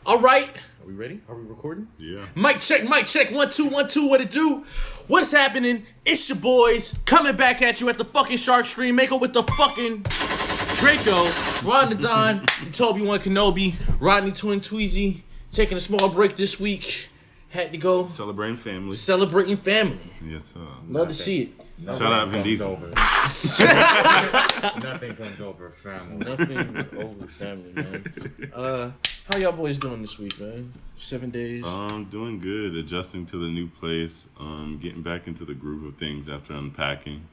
All right. Are we ready? Are we recording? Yeah. Mic check. 1 2 1 2. What it do? What's happening? It's your boys coming back at you at the fucking Shark Stream. Maker with the fucking Draco, Ron the Don, Toby One Kenobi, Rodney Twin Tweezy. Taking a small break this week. Had to go Celebrating family. Yes, sir. Love to see it. Shout out Vin Diesel. Nothing comes over family. Nothing is over family, man. How y'all boys doing this week, man? 7 days. Doing good. Adjusting to the new place. Getting back into the groove of things after unpacking.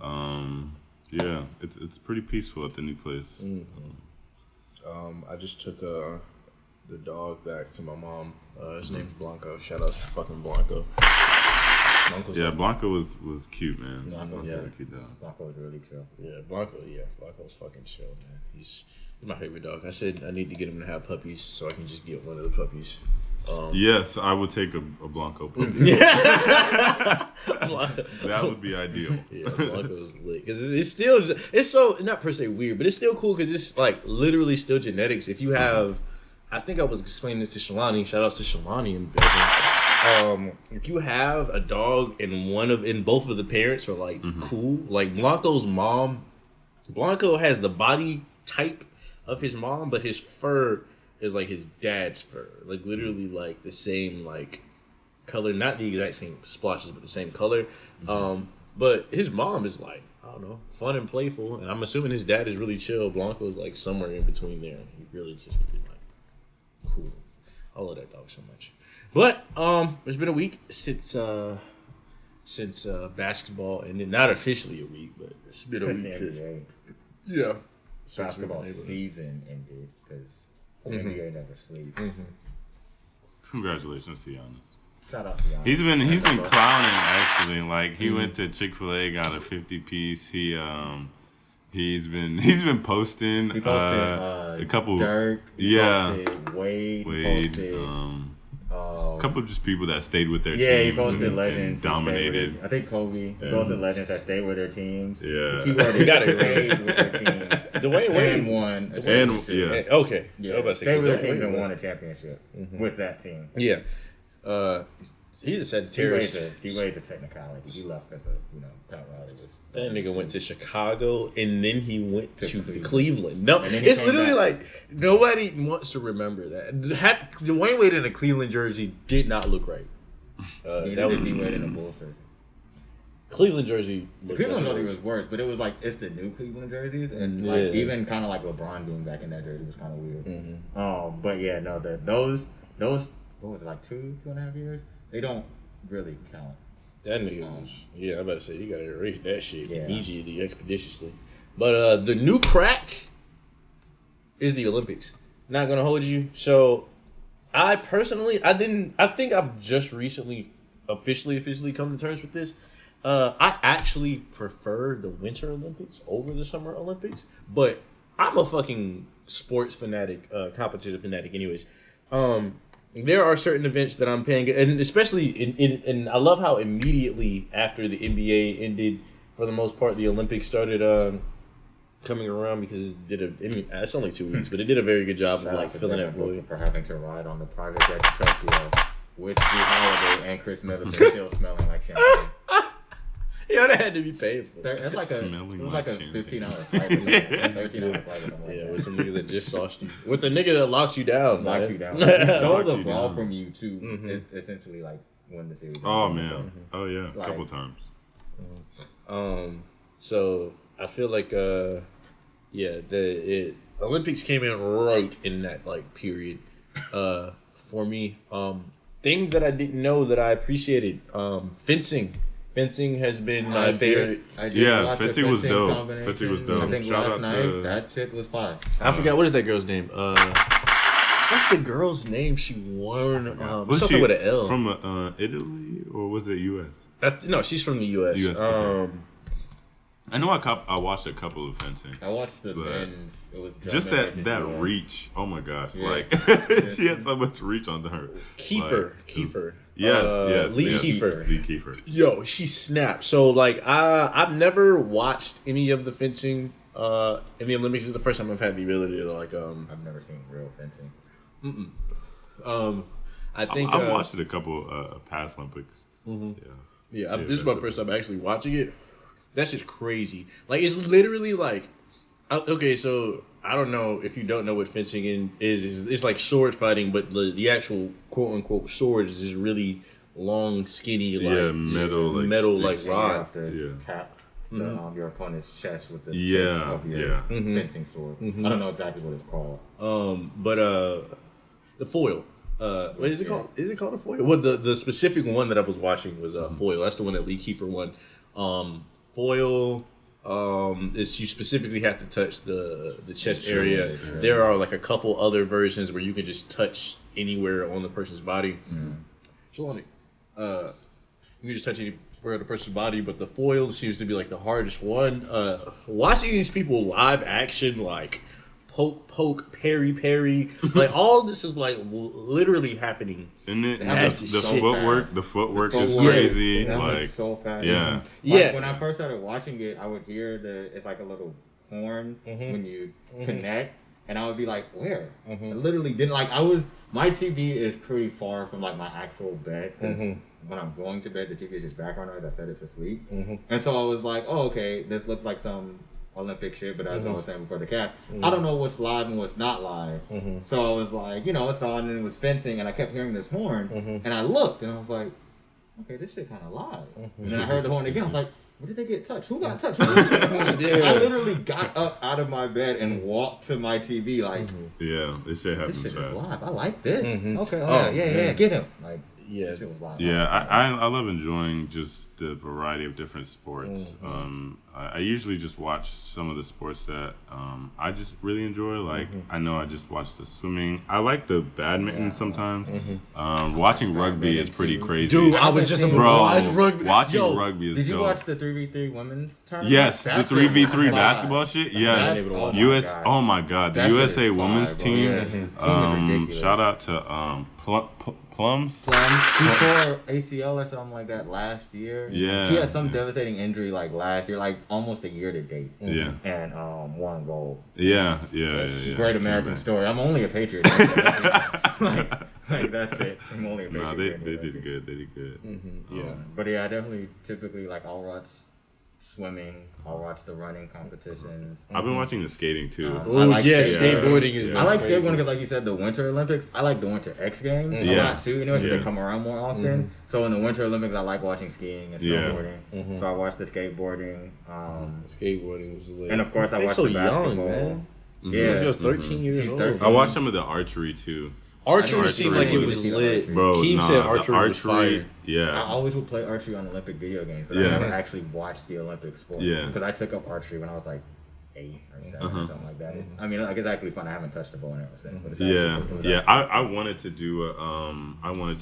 Yeah, it's pretty peaceful at the new place. I just took the dog back to my mom. His name's Blanco. Shout out to fucking Blanco. Blanco was cute, man. Blanco was a cute dog. Blanco was really chill. Blanco's fucking chill, man. He's my favorite dog. I said I need to get him to have puppies so I can just get one of the puppies. Yes, I would take a Blanco puppy. That would be ideal. Yeah, Blanco's lit. Because it's so, not per se weird, but it's still cool because it's like literally still genetics. If you have, I think I was explaining this to Shalani. Shout outs to Shalani in building. If you have a dog and both of the parents are like cool, like Blanco's mom, Blanco has the body type of his mom, but his fur is like his dad's fur, like literally like the same like color, not the exact same splotches, but the same color. But his mom is like, I don't know, fun and playful, and I'm assuming his dad is really chill. Blanco is like somewhere in between there. He really just really like cool. I love that dog so much. But it's been a week since basketball ended. Not officially a week, but it's been a week since. Yeah. Basketball season ended because the NBA never sleeps. Congratulations to Giannis. Shout out to Giannis. He's been clowning actually. Like he went to Chick-fil-A, got a 50-piece. He's been posting. He posted a couple. Dirk. He posted Wade. Posted, a couple of just people that stayed with their teams. Yeah, he posted legends. And dominated. I think Kobe. He posted legends that stayed with their teams. Yeah. He got it stayed with their teams. Dwayne Wade won. And yes. Okay. Yeah. Stayed with their teams and won a championship with that team. Yeah. He's a Sagittarius. He weighed the technicality. He left because of, Pat Riley was. That nigga went to Chicago and then he went to Cleveland. No, it's literally like nobody wants to remember that. Dwayne Wade in a Cleveland jersey did not look right. That was he Wade in a Bulls jersey. Cleveland jersey. Cleveland jersey was worse, but it was like it's the new Cleveland jerseys, and like even kind of like LeBron being back in that jersey was kind of weird. But yeah, no, those what was it, like 2.5 years? They don't really count. That nigga was, I'm about to say, you gotta erase that shit immediately, expeditiously. But the new crack is the Olympics. Not gonna hold you. So, I personally, I think I've just recently officially come to terms with this. I actually prefer the Winter Olympics over the Summer Olympics, but I'm a fucking sports fanatic, competition fanatic anyways. There are certain events that I'm paying, and especially and I love how immediately after the NBA ended, for the most part, the Olympics started coming around because it's only 2 weeks, but it did a very good job of like filling that void. For having to ride on the private jet to Tokyo with the holiday and Chris Middleton still smelling like champagne. Yeah, that had to be painful. It's like a 15-hour flight, 13-hour flight or something like that. With some niggas that just sauced you. With the nigga that locks you down. Stole the ball from you to essentially like win the series. Oh man. Oh yeah. A couple times. So I feel like the Olympics came in right in that like period for me. Things that I didn't know that I appreciated. Fencing has been my favorite. Fencing was dope. Fencing was dope. I think Shout last out night, to that shit was fire. I forgot, what is that girl's name? What's the girl's name she won? was something she with an L. From Italy or was it U.S.? No, she's from the U.S. Okay. I know I watched a couple of fencing. I watched the men's. It was just that reach. Oh my gosh! Yeah. Like she had so much reach on her. Kiefer. Yes. Lee Kiefer. Yo, she snapped. So like I've never watched any of the fencing in the Olympics. This is the first time I've had the ability to like I've never seen real fencing. I think I've watched it a couple past Olympics. Yeah, this is my first time actually watching it. That's just crazy. Like, it's literally like, okay, so I don't know if you don't know what fencing is. It's like sword fighting, but the actual quote unquote sword is this really long, skinny, like metal like rod. You have to tap your opponent's chest with the Mm-hmm. fencing sword. I don't know exactly what it's called. But the foil. What is it called? Is it called a foil? Well, the specific one that I was watching was foil. That's the one that Lee Kiefer won. Foil is you specifically have to touch the chest area. There are like a couple other versions where you can just touch anywhere on the person's body. You can just touch anywhere on the person's body, but the foil seems to be like the hardest one. Watching these people live action, like poke, parry, like all this is like literally happening. And then the the footwork is crazy. Like so fast. Yeah. When I first started watching it, I would hear it's like a little horn when you connect, and I would be like, where? I literally didn't my TV is pretty far from like my actual bed. When I'm going to bed, the TV is just background noise. I set it to sleep, and so I was like, oh, okay, this looks like some Olympic shit, but as I was saying before the cast, I don't know what's live and what's not live. So I was like, it's on, and it was fencing, and I kept hearing this horn, and I looked, and I was like, okay, this shit kind of live. And then I heard the horn again. I was like, where did they get touched? Who got touched? I literally got up out of my bed and walked to my TV like, yeah, this shit happens this shit fast. is live. I like this. Okay, yeah, get him. Like, yeah, I love enjoying just the variety of different sports. I usually just watch some of the sports that I just really enjoy. Like I know I just watched the swimming. I like the badminton sometimes. Watching rugby is pretty crazy. Dude, I was just watching rugby. Watching rugby is dope. Did you watch the 3v3 women's tournament? Yes, the 3v3 basketball shit. Yes, Oh my god, the USA women's team. Shout out to Plums. She tore ACL or something like that last year. Yeah. She had some devastating injury like last year, like almost a year to date. Yeah. And won gold. Yeah. Great American story. I'm only a Patriot. like that's it. I'm only a Patriot. No, they did good. They did good. Yeah. But yeah, I definitely typically like I'll watch swimming. I'll watch the running competitions. I've been watching the skating too. Skateboarding is. I like skateboarding because, like you said, the Winter Olympics. I like the Winter X Games a lot too. Because they come around more often. So in the Winter Olympics, I like watching skiing and snowboarding. So I watched the skateboarding. Skateboarding was lit. And of course, I watched the basketball. Young, man. Yeah, he was 13 years old. 13. I watched some of the archery too. Archery seemed like it was lit. Bro, Keem said archery was fire. Yeah. I always would play archery on Olympic video games, but I never actually watched the Olympics for it. Yeah. Because I took up archery when I was like 8 or 7 or something like that. It's actually fun. I haven't touched a bow and arrow since. But I wanted to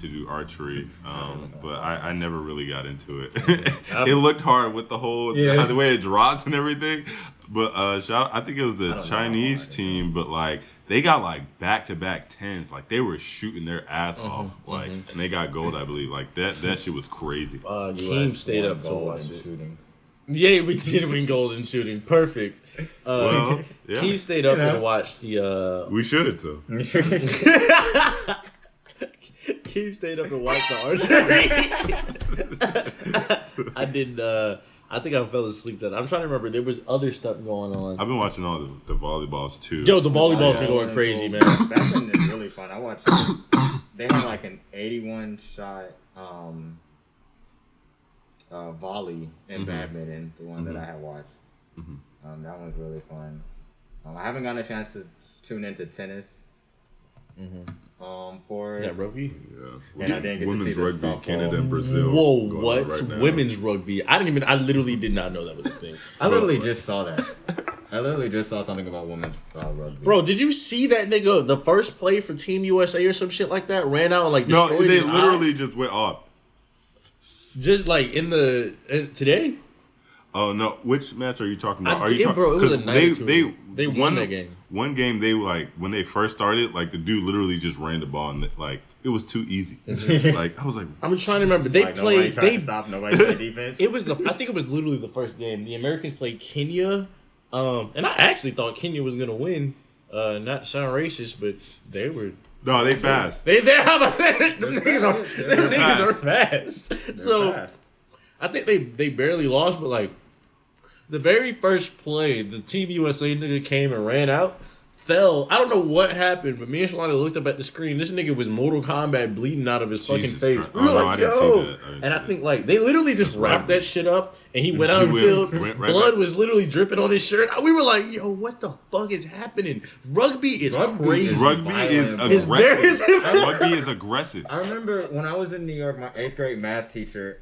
do archery, but I never really got into it. It looked hard with the whole the way it drops and everything. But I think it was the Chinese team, but like they got like back-to-back 10s, like they were shooting their ass off, like and they got gold, I believe. Like that shit was crazy. Keem stayed up to watch it. Yeah, we did win gold in shooting. Perfect. Keem stayed up to watch the. We should have too. Keem stayed up and watched the archery. I did. I think I fell asleep then. I'm trying to remember. There was other stuff going on. I've been watching all the volleyballs too. Yo, the volleyball's been going crazy, man. Badminton is really fun. I watched. They had like an 81 shot volley in badminton. The one that I had watched. That one's really fun. I haven't gotten a chance to tune into tennis. For rugby? Yeah. And I didn't get Women's to see rugby, the Canada and Brazil. Whoa, what? Right now. Women's rugby. I literally did not know that was a thing. I literally just saw that. I literally just saw something about women's rugby. Bro, did you see that nigga, the first play for Team USA or some shit like that, ran out and like destroyed his they literally just went off. Just like in the today? Oh no! Which match are you talking about? Bro, it was a night. They won that game. One game, they when they first started, like the dude literally just ran the ball and like it was too easy. Like I was like, I'm trying to remember. They played. Nobody played defense. It was I think it was literally the first game. The Americans played Kenya, and I actually thought Kenya was gonna win. Not to sound racist, but they were No, they fast. Them niggas are fast. So fast. I think they barely lost, but like the very first play, the Team USA nigga came and ran out, fell. I don't know what happened, but me and Shalana looked up at the screen. This nigga was Mortal Kombat bleeding out of his fucking face. Christ. We were No, like, I didn't see yo. that. And I think like they literally just wrapped that shit up and he went out and field. went right Blood back. was literally dripping on his shirt. We were like, yo, what the fuck is happening? Rugby is crazy. Rugby is It's aggressive. Rugby is aggressive. I remember when I was in New York, my 8th grade math teacher,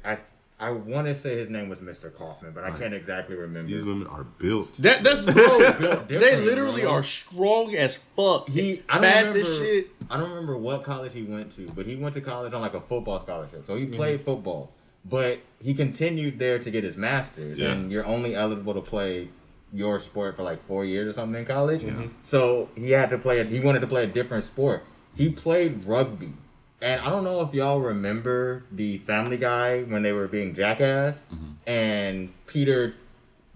I want to say his name was Mr. Kaufman, but I can't exactly remember. These women are built. That's bro. Built They different, literally bro. are strong as fuck. I don't fast remember, as shit. I don't remember what college he went to, but he went to college on like a football scholarship. So he played football, but he continued there to get his master's. Yeah. And you're only eligible to play your sport for like 4 years or something in college. So he had to play. He wanted to play a different sport. He played rugby. And I don't know if y'all remember the Family Guy when they were being jackass, and Peter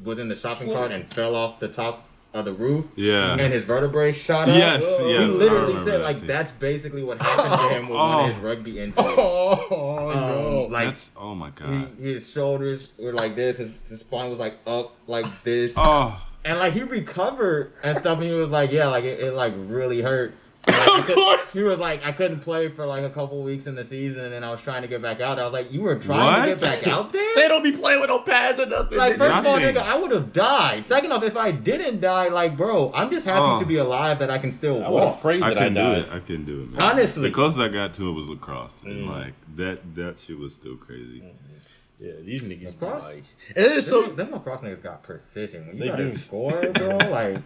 was in the shopping cart and fell off the top of the roof. Yeah. And his vertebrae shot up. Yes, He yes, I literally remember said that like scene. that's basically what happened to him with one of his rugby injuries. Oh Like That's oh my god. his shoulders were like this, his spine was like up like this. Oh. And like he recovered and stuff, and he was like, yeah, like it like really hurt. Like, Of course. He was like, I couldn't play for like a couple weeks in the season, and I was trying to get back out. I was like, you were trying to get back out there? They don't be playing with no pads or nothing. Like, first of all, Nothing. nigga, I would have died. Second off, if I didn't die, like, bro, I'm just happy to be alive that I can still I would have walk. prayed I that couldn't do died. it. I couldn't do it, man. Honestly. The closest I got to it was lacrosse. And like that shit was still crazy. Yeah, these niggas be Lacrosse? like, and it's so Them lacrosse niggas got precision. When you They gotta do. score, bro, like,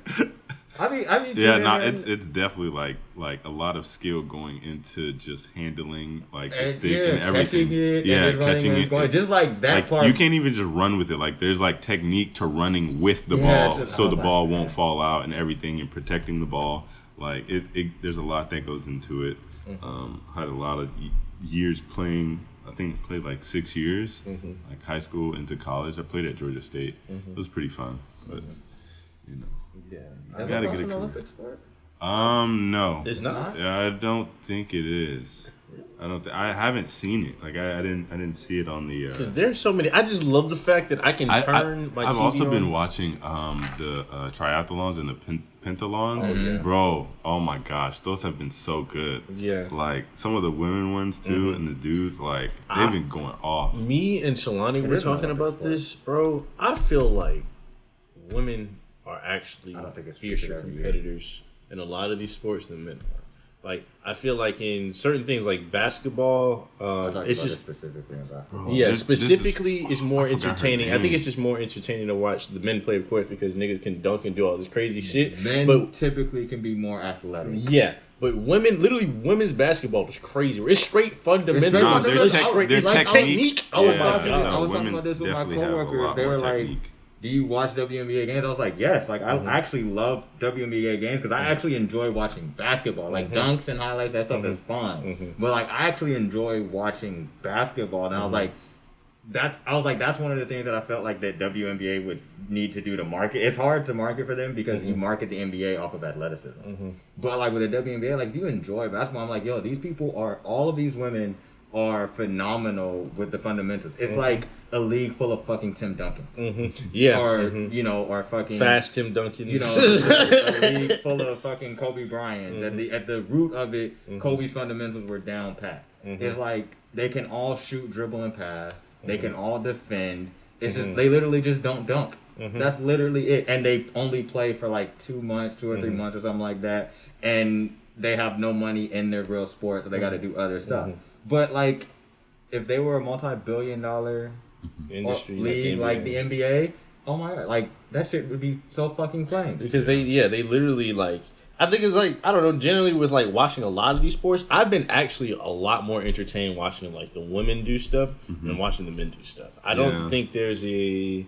I be Yeah, tuning no, in. it's definitely like a lot of skill going into just handling like the And, stick yeah, and everything. catching it, Yeah, and then catching running it. and going, just like that Like part. you can't even just run with it. Like there's like technique to running with the Yeah, ball, it's- so oh the my ball God. won't fall out and everything, and protecting the ball. Like it there's a lot that goes into it. Had a lot of years playing. I think played like 6 years, like high school into college. I played at Georgia State. It was pretty fun, but you know, yeah. I Is gotta lacrosse get a an career. Olympic sport? No, It's not. Yeah, I don't think it is. I haven't seen it. Like I didn't see it on the. Because there's so many. I just love the fact that I can turn my TV I've also on. been watching the triathlons and the pentathlons. Bro, oh my gosh, those have been so good. Yeah. Like some of the women ones too, and the dudes, like they've been going off. Me and Shalani were is an talking Olympic about sport. this, bro. I feel like women are actually I don't think it's fiercer featured every year. competitors in a lot of these sports than men are. Like, I feel like in certain things like basketball, it's just specifically in basketball. Bro, yeah, this is- specifically it's more I forgot her entertaining. I think name. it's just more entertaining to watch the men play, of course, because niggas can dunk and do all this crazy shit. Men But typically can be more athletic. yeah, but women's basketball is crazy. It's straight fundamentals. It's Nah, straight there's It's straight- there's it's technique. I was Yeah, talking women about this with my definitely have a coworkers. lot They more were like, technique. do you watch WNBA games? I was like, yes. Like, I actually love WNBA games because I actually enjoy watching basketball. Like, dunks and highlights, that stuff is fun. But, like, I actually enjoy watching basketball. And I was like, that's one of the things that I felt like that WNBA would need to do to market. It's hard to market for them because you market the NBA off of athleticism. But, like, with the WNBA, like, you enjoy basketball. I'm like, yo, these people all of these women are phenomenal with the fundamentals. It's like a league full of fucking Tim Duncans. Yeah, Or, you know, or fucking fast Tim Duncan. you know, a league full of fucking Kobe Bryants. At the root of it, Kobe's fundamentals were down pat. It's like they can all shoot, dribble, and pass. They can all defend. It's just they literally just don't dunk. That's literally it. And they only play for like 2 months, 2 or 3 months or something like that. And they have no money in their real sport, so they got to do other stuff. But like, if they were a multi-billion-dollar industry league like the NBA, oh my god, like that shit would be so fucking plain. because they literally like. I think it's like, I don't know, generally with like watching a lot of these sports, I've been actually a lot more entertained watching like the women do stuff than watching the men do stuff. I don't think there's a,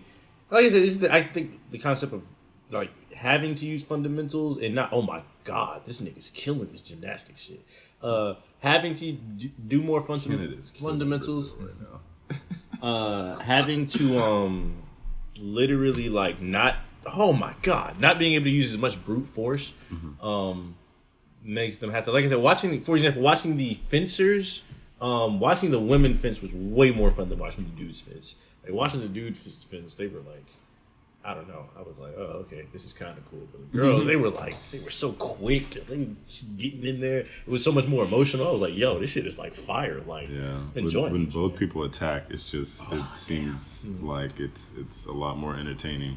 like I said, I think the concept of like having to use fundamentals and not, oh my god, this nigga's killing this gymnastic shit. Having to do more fundamentals, having to literally like not, oh my god, not being able to use as much brute force, makes them have to. Like I said, for example, watching the fencers, watching the women fence was way more fun than watching the dudes fence. Like watching the dudes fence, they were like, I don't know. I was like, oh, okay, this is kind of cool. But the girls, they were so quick. They were just getting in there. It was so much more emotional. I was like, yo, this shit is like fire. Like, enjoying when both people attack, it's just it seems like it's a lot more entertaining.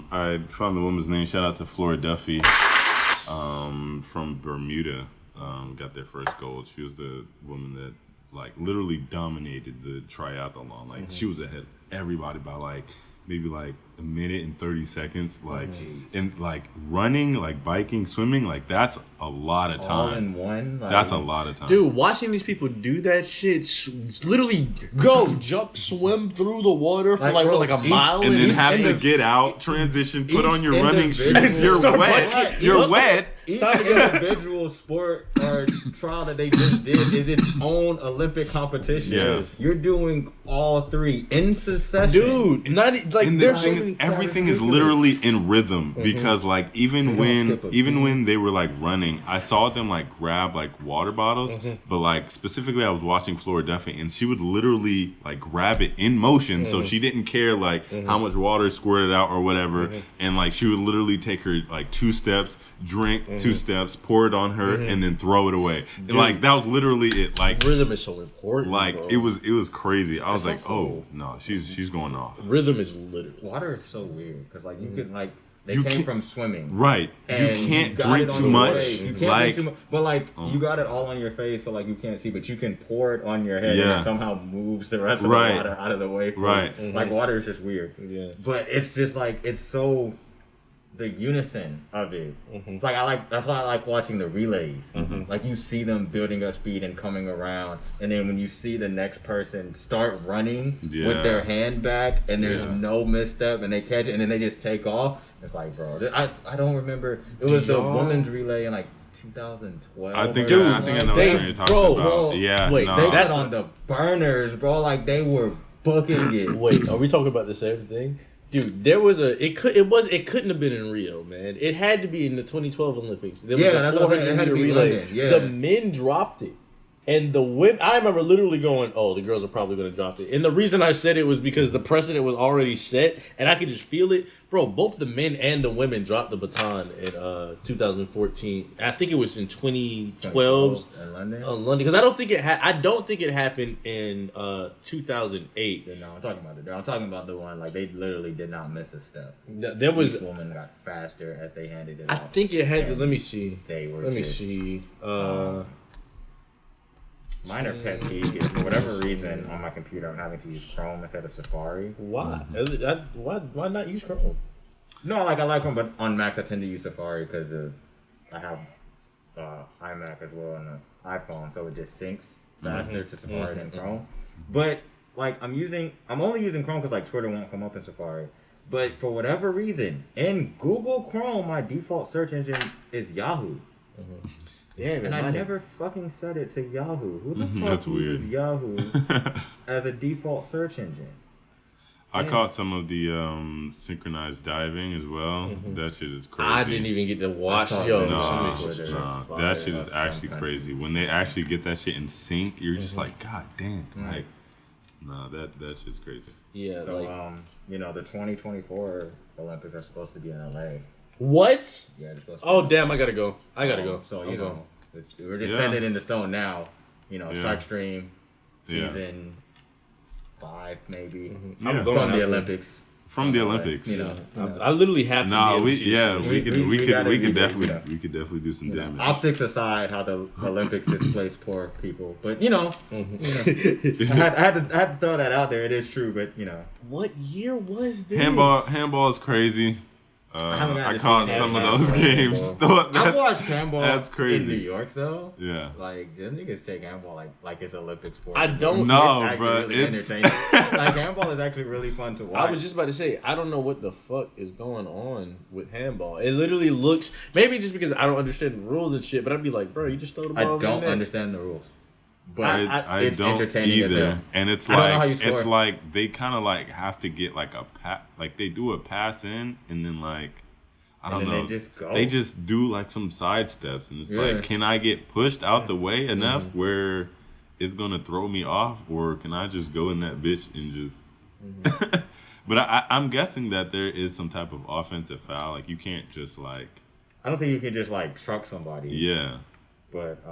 I found the woman's name. Shout out to Flora Duffy from Bermuda. Got their first gold. She was the woman that like literally dominated the triathlon. Like she was ahead of everybody by like maybe like a minute and 30 seconds, like and like running, like biking, swimming, like that's a lot of time. All in one. Like, that's a lot of time, dude. Watching these people do that shit, it's literally go jump, swim through the water for like a mile, and then have to get out, transition, put on your running shoes. You're wet. You're wet. Each individual sport or trial that they just did is its own Olympic competition. Yes. You're doing all three in succession. Dude, not like there's everything is literally in rhythm because like even when they were like running, I saw them like grab like water bottles, but like specifically I was watching Flora Duffy and she would literally like grab it in motion, so she didn't care like how much water squirted out or whatever, and like she would literally take her like 2 steps, drink 2 steps, pour it on her, and then throw it away. And, like that was literally it. Like rhythm is so important. Like bro. it was crazy. I was like, oh no, she's going off. Rhythm is literally. Water is so weird because like you could like they came from swimming, right? And you can't drink too much. You can't drink too much, but like you got it all on your face, so like you can't see, but you can pour it on your head, and it somehow moves the rest of the water out of the way. Like water is just weird. Yeah, but it's just like it's so. The unison of it. It's like that's why I like watching the relays. Like you see them building up speed and coming around, and then when you see the next person start running with their hand back and there's no misstep and they catch it and then they just take off, it's like, bro, I don't remember. It was the women's relay in like 2012. I think I know what you're talking about. Yeah, they got on the burners, bro. Like they were booking it. Wait, are we talking about the same thing? Dude, there was it couldn't have been in Rio, man. It had to be in the 2012 Olympics. There was that's what I'm saying. It had to be relay. London. The men dropped it. And the women, I remember literally going, oh, the girls are probably going to drop it. And the reason I said it was because the precedent was already set, and I could just feel it. Bro, both the men and the women dropped the baton in 2014. I think it was in 2012 in London. London, because I don't think it happened in 2008. No, I'm talking about the one like they literally did not miss a step. There was Each woman got faster as they handed it I off. think it had to. Let me see. Let me see. Minor pet peeve is for whatever reason on my computer I'm having to use Chrome instead of Safari. Why? Why not use Chrome? No, like I like Chrome, but on Macs I tend to use Safari because I have iMac as well and an iPhone, so it just syncs faster to Safari than Chrome. But like I'm only using Chrome because like Twitter won't come up in Safari. But for whatever reason, in Google Chrome, my default search engine is Yahoo. Damn, and I never fucking set it to Yahoo. Who the fuck That's uses weird. Yahoo as a default search engine? I caught some of the synchronized diving as well. That shit is crazy. I didn't even get to watch. That shit is actually crazy. When they actually get that shit in sync, you're just like, God damn. Like, that shit's crazy. Yeah. So, the 2024 Olympics are supposed to be in LA. What? Yeah. Oh damn! I gotta go. So we're just setting it into stone now. Strike Stream season 5 maybe. I'm going to the Olympics. From the Olympics. I literally have to. We could definitely do some damage. Optics aside, how the Olympics displace poor people, but I had to throw that out there. It is true, but What year was this? Handball is crazy. I caught some of those games. I watched handball. That's crazy. In New York, though. Yeah. Like them niggas take handball like it's Olympic sport. I don't know, bro. Really entertaining. Like handball is actually really fun to watch. I was just about to say I don't know what the fuck is going on with handball. It literally looks maybe just because I don't understand the rules and shit. But I'd be like, bro, you just throw the ball. I don't understand the rules. But I don't entertaining either, and it's like they kind of like have to get like a they do a pass in, and then like I don't know. They just do like some side steps, and it's like, can I get pushed out the way enough where it's gonna throw me off, or can I just go in that bitch and just? But I'm guessing that there is some type of offensive foul. Like you can't just like. I don't think you can just like truck somebody. Yeah. But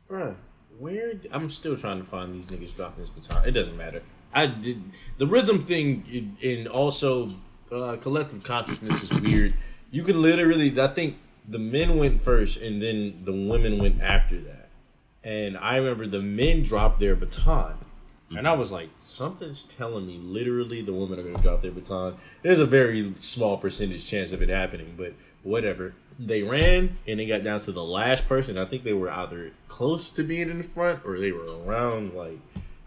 bruh, where I'm still trying to find these niggas dropping this baton. It doesn't matter. I did the rhythm thing, and also collective consciousness is weird. You can literally, I think the men went first, and then the women went after that. And I remember the men dropped their baton, and I was like, something's telling me literally the women are going to drop their baton. There's a very small percentage chance of it happening, but whatever. They ran, and they got down to the last person. I think they were either close to being in the front, or they were around, like,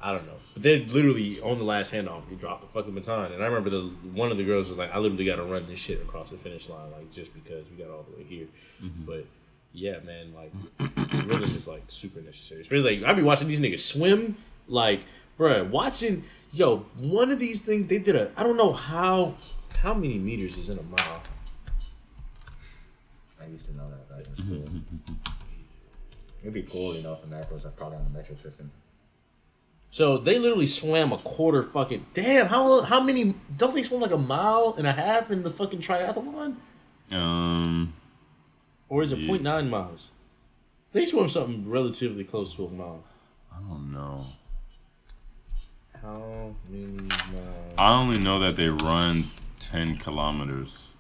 I don't know. But they literally, on the last handoff, they dropped the fucking baton. And I remember one of the girls was like, I literally got to run this shit across the finish line, like, just because we got all the way here. But, yeah, man, like, rhythm is, like, super necessary. Especially, like, I be watching these niggas swim, like, bruh, one of these things, they did I don't know how many meters is in a mile? I used to know that back in school. It'd be cool, you know, if America was probably on the metric system. So they literally swam a quarter fucking. Damn, how many? Don't they swim like a mile and a half in the fucking triathlon? Or is it 0.9 miles? They swim something relatively close to a mile. I don't know. How many miles? I only know that they run 10 kilometers.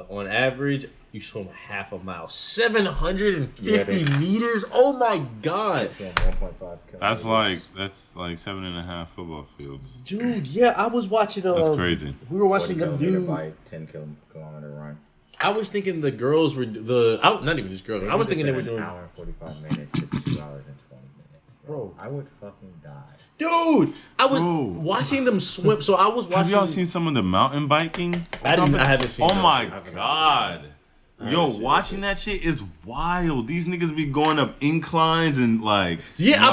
On average, you swim half a mile. 750 meters? Oh my god. 1.5 That's like 7.5 football fields. Dude, yeah, I was watching That's crazy. We were watching them do by 10 kilometer run. I was thinking the girls were not even just girls. I was thinking they were doing an hour and 45 minutes to 2 hours and 20 minutes. Bro, I would fucking die. Dude, I was watching them swim. So I was watching. Have y'all seen some of the mountain biking? I haven't seen. Oh my god. Yo, watching that shit is wild. These niggas be going up inclines and like, the that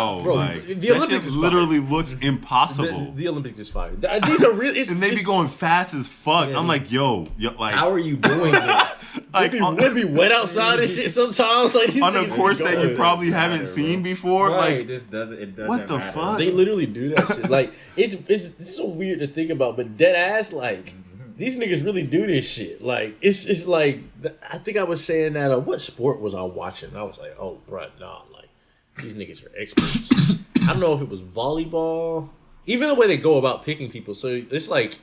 Olympics shit literally looks impossible. The Olympics is fire. These are real. And they be going fast as fuck. I'm like, yo, like, how are you doing this? like, it'd be wet outside and shit sometimes. Like on a course that you probably haven't seen before. Right, like, it doesn't what the matter. fuck? They literally do that shit. Like, it's so weird to think about, but dead ass, like, these niggas really do this shit. Like, it's like, I think I was saying that, what sport was I watching? I was like, oh, bruh, nah, like, these niggas are experts. I don't know if it was volleyball. Even the way they go about picking people. So it's like,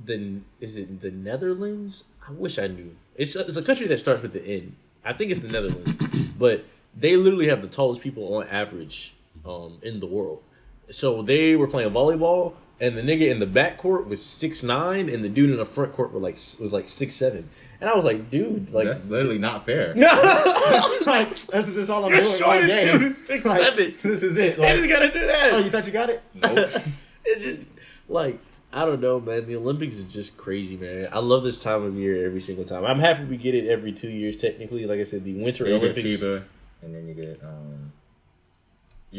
is it the Netherlands? I wish I knew. It's a country that starts with the N. I think it's the Netherlands. But they literally have the tallest people on average in the world. So they were playing volleyball, and the nigga in the back court was 6'9", and the dude in the front court was like 6'7". And I was like, dude, like, that's literally not fair. No, like, that's just all I'm your doing. shortest Game. dude is 6'7". Like, this is it. They Like, just gotta do that. oh, you thought you got it? Nope. It's just like, I don't know, man. The Olympics is just crazy, man. I love this time of year every single time. I'm happy we get it every 2 years, technically. Like I said, the Winter Olympics. You get FIBA, and then you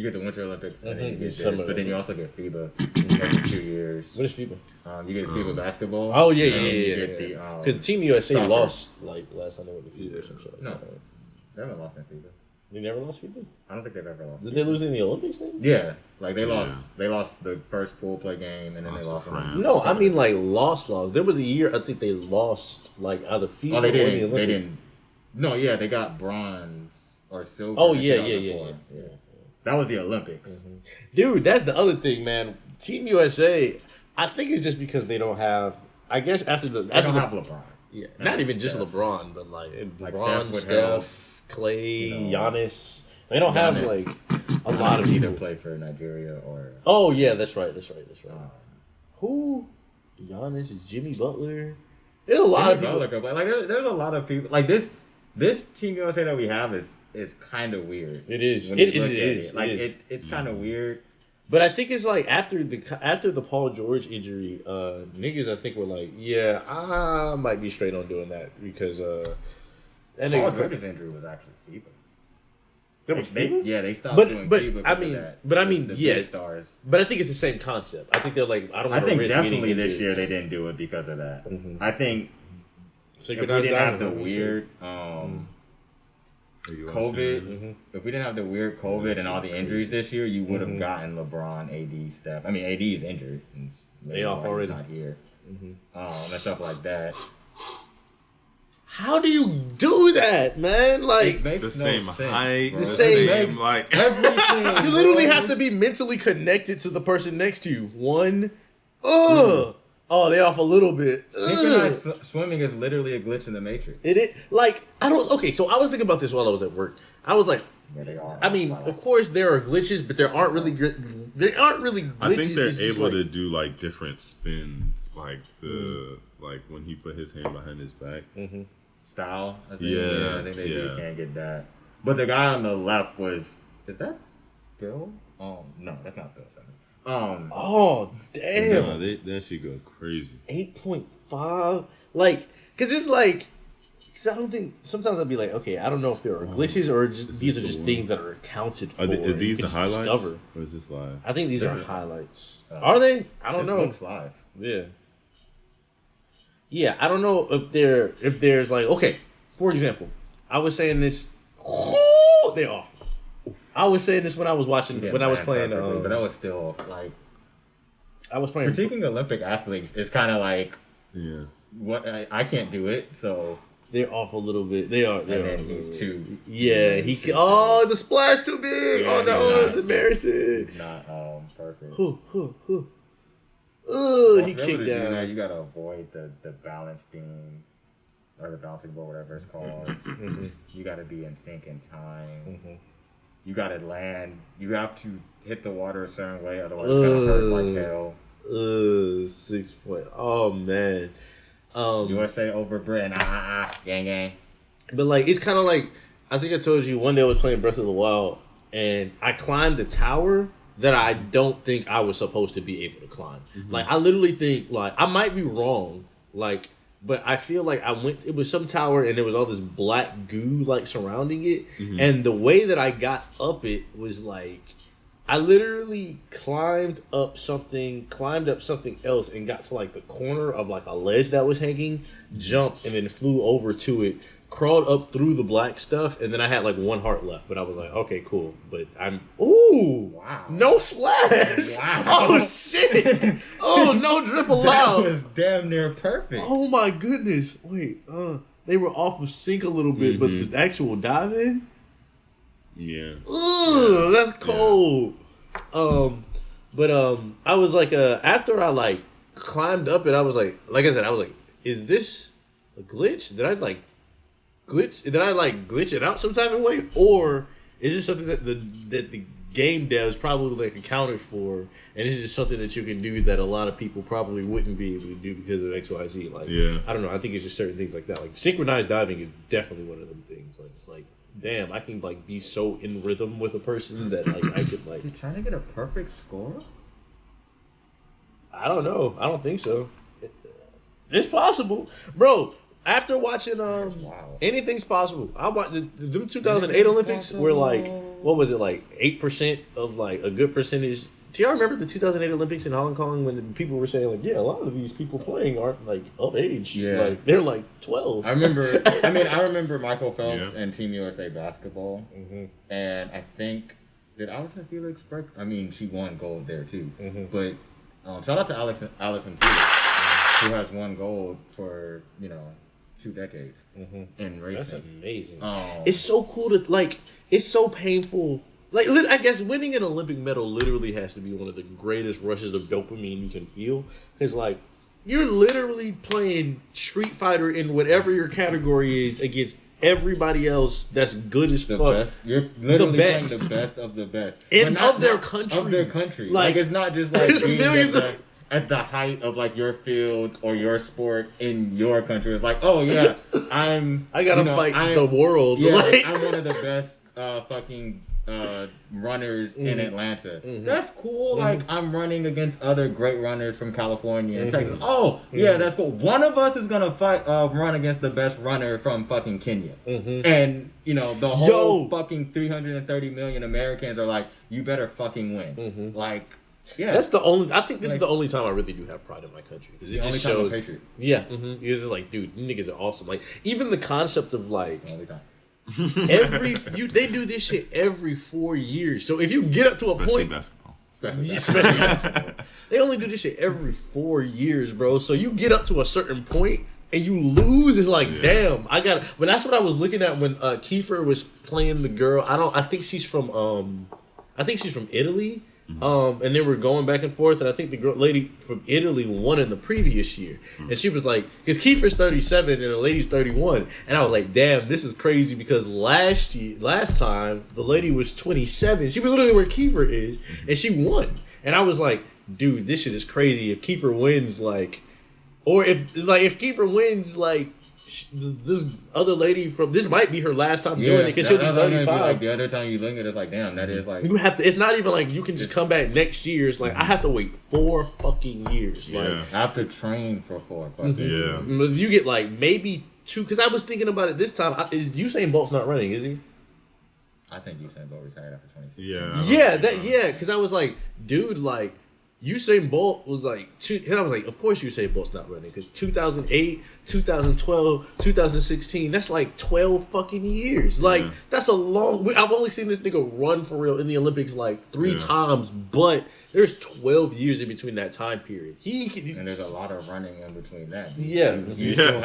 get the Winter Olympics, and then you get this, but then you also get FIBA every 2 years. What is FIBA? You get FIBA basketball. Oh, yeah. Because Team USA soccer. Lost, like, last time they went to FIBA or some shit. No, they haven't lost in FIBA. They never lost FIBA? I don't think they've ever lost. Did they lose in the Olympics then? Yeah, like they lost the first full play game, and then they lost France. No, I mean like lost. There was a year I think they lost like either FIBA Oh, they or the didn't. Olympics. They didn't. No, yeah, they got bronze or silver. Oh in yeah. 2004. That was the Olympics. Dude, that's the other thing, man. Team USA, I think it's just because they don't have. I guess after They don't have LeBron. Yeah, not even just LeBron, but like LeBron, Steph, Steph, Clay, Giannis. They don't have like a lot of either people. play for Nigeria or. Oh yeah, that's right. Who? Giannis, Jimmy Butler. There's a lot of people. Like there's a lot of people. Like this Team USA that we have is kind of weird. It is. It's kind of weird. But I think it's like after the Paul George injury, niggas I think were like, yeah, I might be straight on doing that because Paul George's injury was actually SIBA. They stopped doing Cuba. I mean, the stars. But I think it's the same concept. I think they're like, I think definitely this year they didn't do it because of that. Mm-hmm. I think if we didn't have the weird COVID, if we didn't have the weird COVID and all the injuries this year, you would have gotten LeBron, AD, Steph. I mean, AD is injured. They off already. Not here. And stuff like that. How do you do that, man? Like the same height, the same like everything. You literally have to be mentally connected to the person next to you. They off a little bit. Synchronized swimming is literally a glitch in the Matrix. It is like so I was thinking about this while I was at work. I was like, they are. I mean, of course there are glitches, but there aren't really glitches. I think they're able to do like different spins, like like when he put his hand behind his back. Style. I think, I think they can't get that. But the guy on the left is that Bill? No, that's not Bill Simmons. Oh damn! No, that should go crazy. 8.5, like, cause it's like, cause I don't think sometimes I'd be like, okay, I don't know if there are glitches or just these are just things that are accounted for. Are these the highlights? Discover. Or is this live? I think these are highlights. Are they? I don't know. Looks live. Yeah. Yeah, I don't know if there's like, okay, for example, I was saying this. They're off. I was saying this when I was watching I was playing. But I was still like, I was playing. Critiquing Olympic athletes is kind of like, what I can't do it, so they're off a little bit. They are. And then he's too. Yeah, the splash too big. Yeah, it's embarrassing. He's not perfect. He kicked down. You gotta avoid the balance beam or the bouncing ball, whatever it's called. You gotta be in sync in time. You gotta land. You have to hit the water a certain way, otherwise it's gonna hurt like hell. 6 point. Oh man. USA over Britain. Gang gang. But like, it's kind of like, I think I told you one day I was playing Breath of the Wild and I climbed a tower that I don't think I was supposed to be able to climb. Like, I literally think, like, I might be wrong, like, but I feel like it was some tower and there was all this black goo, like, surrounding it. And the way that I got up it was, like, I literally climbed up something else and got to, like, the corner of, like, a ledge that was hanging, jumped, and then flew over to it, crawled up through the black stuff, and then I had like 1 heart left. But I was like, okay, cool. But wow, no splash. Wow. Oh shit. Oh, no drip allowed. That was damn near perfect. Oh my goodness. Wait, they were off of sync a little bit, but the actual dive in. Yeah. That's cold. But I was like, after I like climbed up it, I was like I said, I was like, is this a glitch? Did I glitch it out some type of way, or is this something that the game devs probably like accounted for, and this is just something that you can do that a lot of people probably wouldn't be able to do because of XYZ? Like, I don't know. I think it's just certain things like that. Like synchronized diving is definitely one of them things. Like, it's like, damn, I can like be so in rhythm with a person that like I could like. You're trying to get a perfect score? I don't know. I don't think so. It's possible, bro. After watching anything's possible. I watched them 2008 Olympics were like, what was it, like 8% of like a good percentage. Do y'all remember the 2008 Olympics in Hong Kong when people were saying like, yeah, a lot of these people playing aren't like of age. Yeah, like they're like 12. I remember Michael Phelps and Team USA basketball, and I think did Allison Felix break? I mean, she won gold there too. But shout out to Allison Felix, who has won gold for 2 decades in racing. That's amazing. It's so cool to like. It's so painful. Like, I guess winning an Olympic medal literally has to be one of the greatest rushes of dopamine you can feel. Because like, you're literally playing Street Fighter in whatever your category is against everybody else that's good as fuck. Best. You're literally playing the best of the best. And of their country. Of their country. Like it's not just like being millions at the height of like your field or your sport in your country. It's like, oh yeah, I gotta fight the world. Yeah, like, I'm one of the best fucking runners in Atlanta. That's cool. Like, I'm running against other great runners from California and Texas. Oh, yeah, that's cool. One of us is gonna run against the best runner from fucking Kenya. And, you know, the whole fucking 330 million Americans are like, you better fucking win. Like, yeah. That's the only, I think this is the only time I really do have pride in my country. Because it just shows. Patriot. Yeah. It's just like, dude, you niggas are awesome. Like, even the concept of like, The only time. they do this shit every 4 years. So if you get up to a point, basketball. especially basketball, they only do this shit every 4 years, bro. So you get up to a certain point and you lose. It's like, damn, I got. But that's what I was looking at when Kiefer was playing the girl. I think she's from Italy. And then we're going back and forth, and I think the girl, lady from Italy won in the previous year, and she was like, because Kiefer's 37 and the lady's 31, and I was like, damn, this is crazy because last time the lady was 27, she was literally where Kiefer is, and she won, and I was like, dude, this shit is crazy. If Kiefer wins, like, or if Kiefer wins, like, this other lady this might be her last time doing it because she'll be 35. Like, the other time you look at it, it's like, damn, that is like, you have to. It's not even like you can just come back next year. It's like I have to wait 4 fucking years. Like I have to train for 4 fucking years. You get like maybe 2. Because I was thinking about it this time. Is Usain Bolt's not running? Is he? I think Usain Bolt retired after 26. Yeah. Because I was like, dude, like. Usain Bolt was like, and I was like, of course Usain Bolt's not running because 2008, 2012, 2016, that's like 12 fucking years. Like, that's a long. I've only seen this nigga run for real in the Olympics like 3 times, but there's 12 years in between that time period. And there's a lot of running in between that. You still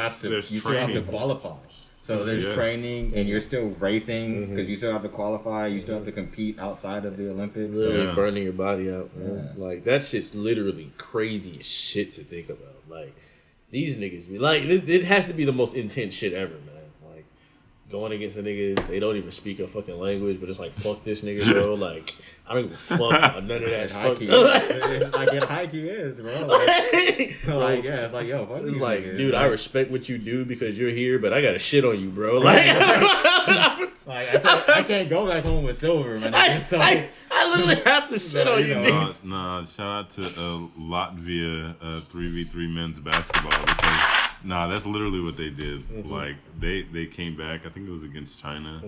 have to qualify. So there's training, and you're still racing because you still have to qualify. You still have to compete outside of the Olympics. Literally burning your body out, man. Like, that shit's literally crazy as shit to think about. Like, these niggas be like, it has to be the most intense shit ever, man. Like, going against a nigga, they don't even speak a fucking language, but it's like, fuck this nigga, bro. Like, I don't give a fuck about none of that. Like, it high key is, bro. Like, it's like, yo, fuck it's you like, niggas. dude, I respect what you do because you're here, but I got to shit on you, bro. Like, I can't go back home with silver, man. I literally have to shit on you, niggas. Nah, shout out to Latvia 3v3 men's basketball because that's literally what they did. Like they came back. I think it was against China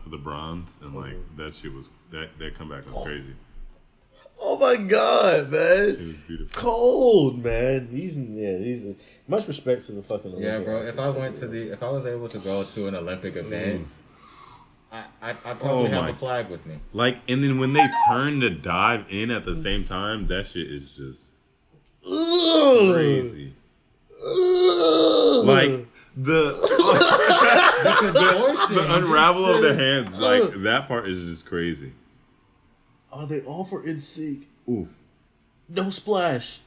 for the bronze, and like that shit was that comeback was crazy. Oh my god, man! It was beautiful. Cold, man. These much respect to the fucking Olympics. Yeah, bro. If I was able to go to an Olympic event, I'd probably have a flag with me. Like, and then when they turn to dive in at the same time, that shit is just crazy. Like the unravel of the hands, like that part is just crazy. Oh, they all for NSYNC. Oof. No splash.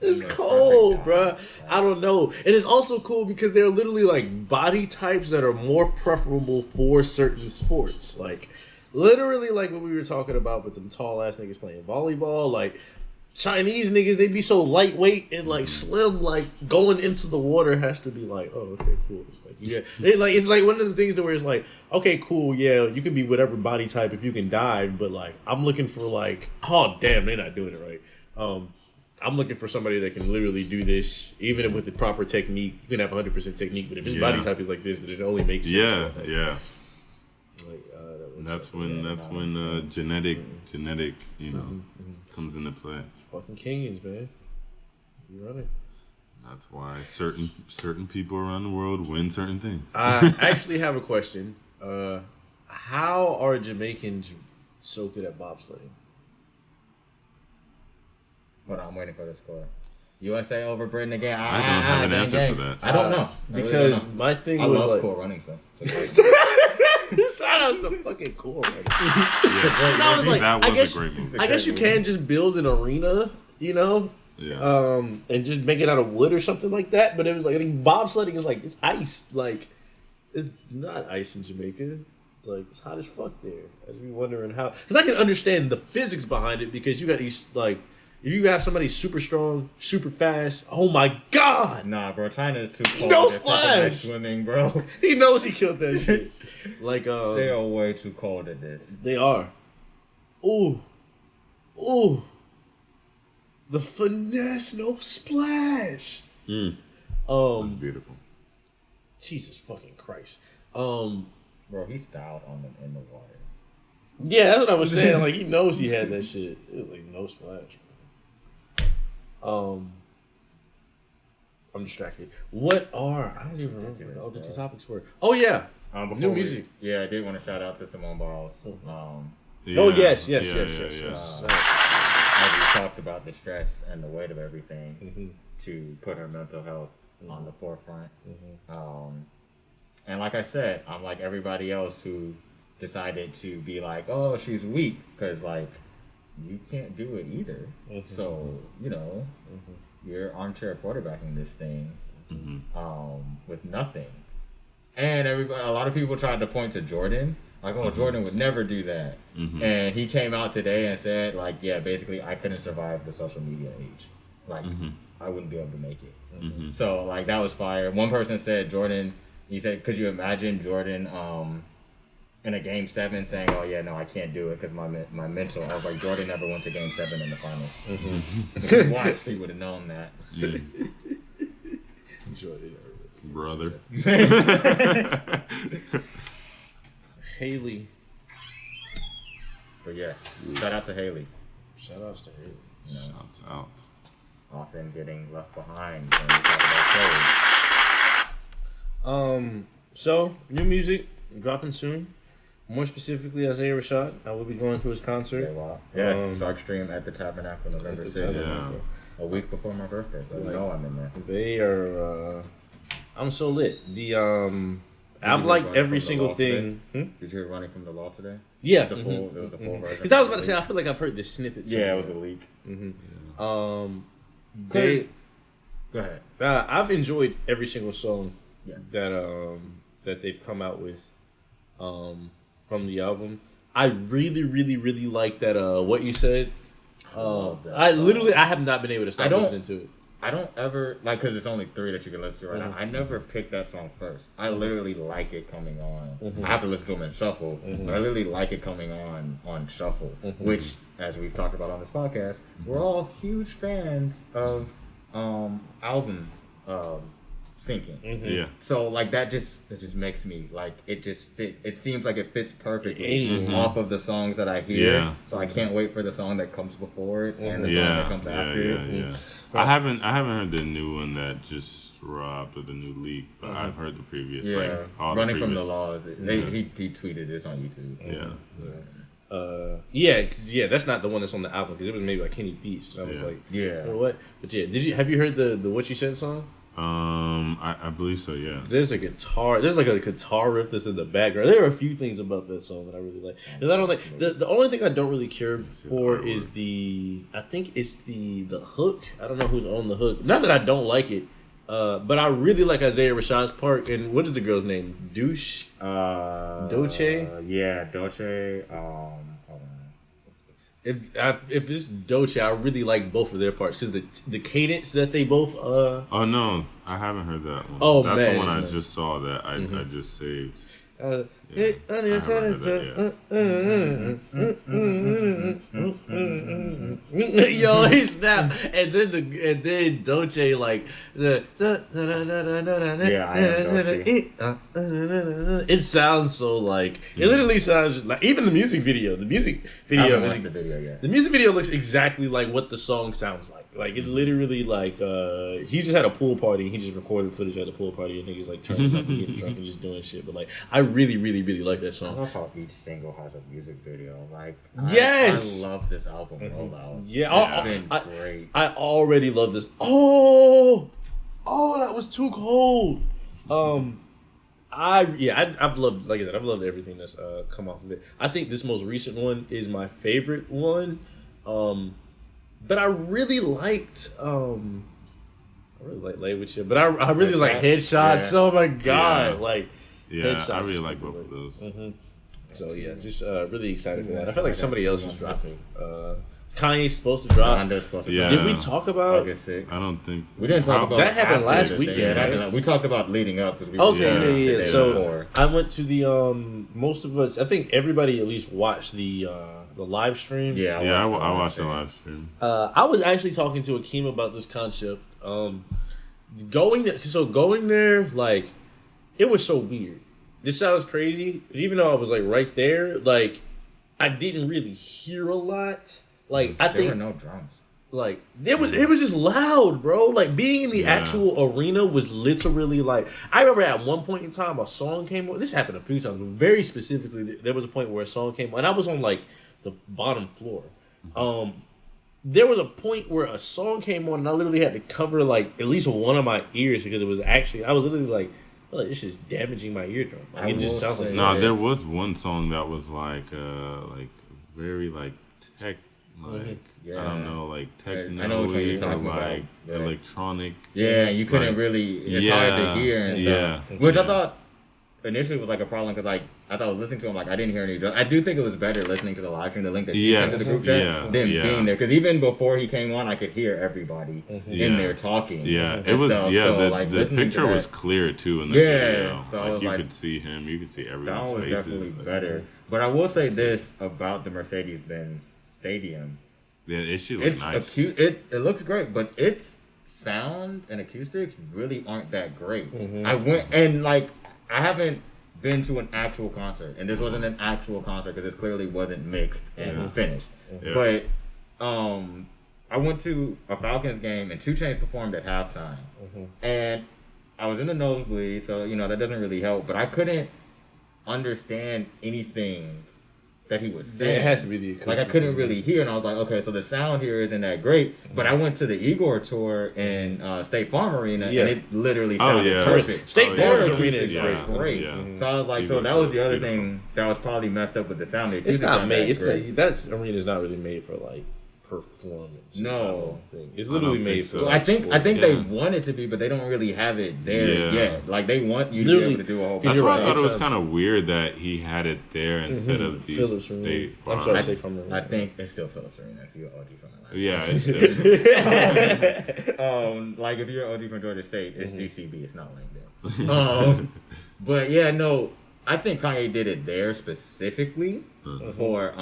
It's cold, bro. I don't know. And it's also cool because they're literally like body types that are more preferable for certain sports. Like, literally like what we were talking about with them tall ass niggas playing volleyball. Like, Chinese niggas, they be so lightweight and like slim, like going into the water has to be like, oh, okay, cool. Like, it's like one of the things where it's like, okay, cool, yeah, you can be whatever body type if you can dive, but like I'm looking for like, oh damn, they're not doing it right. I'm looking for somebody that can literally do this, even with the proper technique. You can have 100% technique, but if his body type is like this, then it only makes sense. Yeah. Like, that's when genetic, comes into play. Fucking Kenyans, man. You running? That's why certain people around the world win certain things. I actually have a question. How are Jamaicans so good at bobsledding? Hold on, I'm waiting for the score. USA over Britain again. I don't have an answer for that. I don't know. Because my thing I was love like, cool running stuff. Shout out to fucking cool. Running. I was like, that was a great movie. I guess you can just build an arena, Yeah. and just make it out of wood or something like that. But it was like, I think bobsledding is like, it's ice. Like, it's not ice in Jamaica. Like, it's hot as fuck there. I'd be wondering how. Because I can understand the physics behind it because you got these, like, If you have somebody super strong, super fast, oh my god! Nah, bro, China is too cold. No They're fucking like splash! swimming, bro. He knows he killed that shit. Like, They are way too cold at this. they are. Ooh. Ooh. The finesse, no splash. That's beautiful. Jesus fucking Christ. Bro, he styled on them in the water. Yeah, that's what I was saying. Like, he knows he had that shit. It was like no splash. I'm distracted. What are I don't even remember what the other two topics were. Oh yeah, new music. I did want to shout out to Simone Biles. Yeah. Oh yes. As we talked about the stress and the weight of everything to put her mental health on the forefront. And like I said, I'm like everybody else who decided to be like, oh, she's weak because like you can't do it either. So you're armchair quarterbacking this thing with nothing. And a lot of people tried to point to Jordan, like, oh, Jordan would never do that. And he came out today and said, like, yeah, basically, I couldn't survive the social media age. Like, I wouldn't be able to make it. So, like, that was fire. One person said Jordan, he said, could you imagine Jordan in a game 7 saying, oh, yeah, no, I can't do it because my mental. I was like, Jordan never went to game 7 in the finals. If he watched, he would have known that. Jordan. Brother. Haley. But yeah, shout out to Haley. Shout outs to Haley. Shouts out. Often getting left behind when we talk about plays. So new music dropping soon. More specifically, Isaiah Rashad. I will be going to his concert. Yes, Dark Stream at the Tabernacle, November 6th. Yeah. A week before my birthday, so you know I'm in there. They are. I'm so lit. I've liked every single thing. Did you hear Running from the Law today? Yeah. There was a full version. Because I was about to say, I feel like I've heard this snippet. Yeah, it was a leak. They. Go ahead. I've enjoyed every single song that they've come out with from the album. I really, really, really like that. What you said. I have not been able to stop listening to it. I don't ever because it's only 3 that you can listen to right now. I never pick that song first. I literally like it coming on. I have to listen to them in shuffle, but I literally like it coming on shuffle. Which, as we've talked about on this podcast, we're all huge fans of album syncing. Yeah. So like that just makes me like it just fit. It seems like it fits perfectly off of the songs that I hear. Yeah. So I can't wait for the song that comes before it and the song that comes after it. Yeah. I haven't heard the new one that just dropped or the new leak, but I've heard the previous. Yeah. Like all Running the from previous. the Law. He tweeted this on YouTube. Yeah. That's not the one that's on the album because it was maybe like Kenny Beats. And I was like, Yeah. what? But yeah, have you heard the What You Said song? I believe so. Yeah. There's a guitar. There's like a guitar riff that's in the background. There are a few things about that song that I really like. Because I don't like the only thing I don't really care for is I think it's the hook. I don't know who's on the hook. Not that I don't like it, but I really like Isaiah Rashad's part. And what is the girl's name? Dolce. Yeah, Dolce. Hold on. If it's Dolce, I really like both of their parts because the cadence that they both. Oh no, I haven't heard that one. Oh, that's man, the one I nice. just saw that I just saved. Yo, he snapped, and then Dolce like Yeah, I am Dolce. It sounds so like it literally sounds just like even the music video. The music video, I haven't watched the video yet. the music video looks exactly like what the song sounds like. Like it literally like he just had a pool party. He just recorded footage at the pool party and niggas like turning up and getting drunk and just doing shit. But like I really, really, really like that I song. love how each single has a music video. Like, Yes! I love this album rollout. Yeah, It's been great. I already love this. Oh, that was too cold. I've loved, like I said, I've loved everything that's come off of it. I think this most recent one is my favorite one. But I really liked Lay With You, but I really like Headshots. Yeah. Oh my god, Yeah. like Yeah, Headshots I really is like really both of those. So yeah, just really excited for that. I feel like somebody else is dropping Kanye's supposed to drop. Donda's supposed to Yeah. drop. Did we talk about? August 6th. I don't think We didn't talk about That happened after last the weekend, thing. right? Yeah, we talked about leading up because we Okay, the yeah. day So before. I went to the most of us. I think everybody at least watched the live stream. Yeah, I watched the live stream. I was actually talking to Akeem about this concept. Going there, like, it was so weird. This sounds crazy, but even though I was like right there, like, I didn't really hear a lot. Like, I There think were no drums. like it was just loud, bro. Like being in the actual arena was literally like, I remember at one point in time a song came on. This happened a few times, but very specifically there was a point where a song came on and I was on like the bottom floor. There was a point where a song came on and I literally had to cover like at least one of my ears because it was actually, I was literally like it's just damaging my eardrum. Like, it just sounds like No, there was one song that was like very like tech, like Yeah. I don't know, like I know what you're techno-y or talking like about. electronic. Yeah, you couldn't Like, really. It's hard to hear and stuff. Yeah. Which I Yeah. thought initially was like a problem because like I thought I was listening to him like I didn't hear any drums. I do think it was better listening to the live stream, the link that you sent to the group chat, than being there. Because even before he came on, I could hear everybody in there talking. Yeah, and it was. stuff. Yeah, So, like, the listening to picture that- was clear too in the Yeah, video. so I Like was you like, could see him, you could see That everyone's one was faces. definitely better. But I will say this about the Mercedes-Benz Stadium. Yeah, it should look It's nice. it looks great, but its sound and acoustics really aren't that great. I went and like I haven't been to an actual concert, and this wasn't an actual concert because this clearly wasn't mixed and finished. Yeah. But I went to a Falcons game and 2 Chainz performed at halftime, and I was in the nosebleed, so you know that doesn't really help. But I couldn't understand anything that he was saying. it has to be the acoustics. Like I couldn't really hear, and I was like, okay, so the sound here isn't that great. But I went to the Igor tour in State Farm Arena, and it literally sounded perfect. State Farm's Their arena is acoustics were great. Yeah. So I was like, Igor so that was the tour, other beautiful. thing that was probably messed up with the sound. The It's acoustics not aren't made. that It's great. that arena is not really made for like performance. No. It's literally don't made think for. so. Like, I think they Yeah. want it to be, but they don't really have it there Yeah. yet. Like they want you to Literally, be able to do a whole. That's you're why right, I thought it was it's, kind of weird that he had it there instead of the Phillips State Arena. Farm. I'm sorry, State Farm Arena. I think it's still Phillips Arena if you're OG from Atlanta. Yeah, it's still, Like if you're OG from Georgia State, it's GCB. It's not Langdale. But yeah, no, I think Kanye did it there specifically for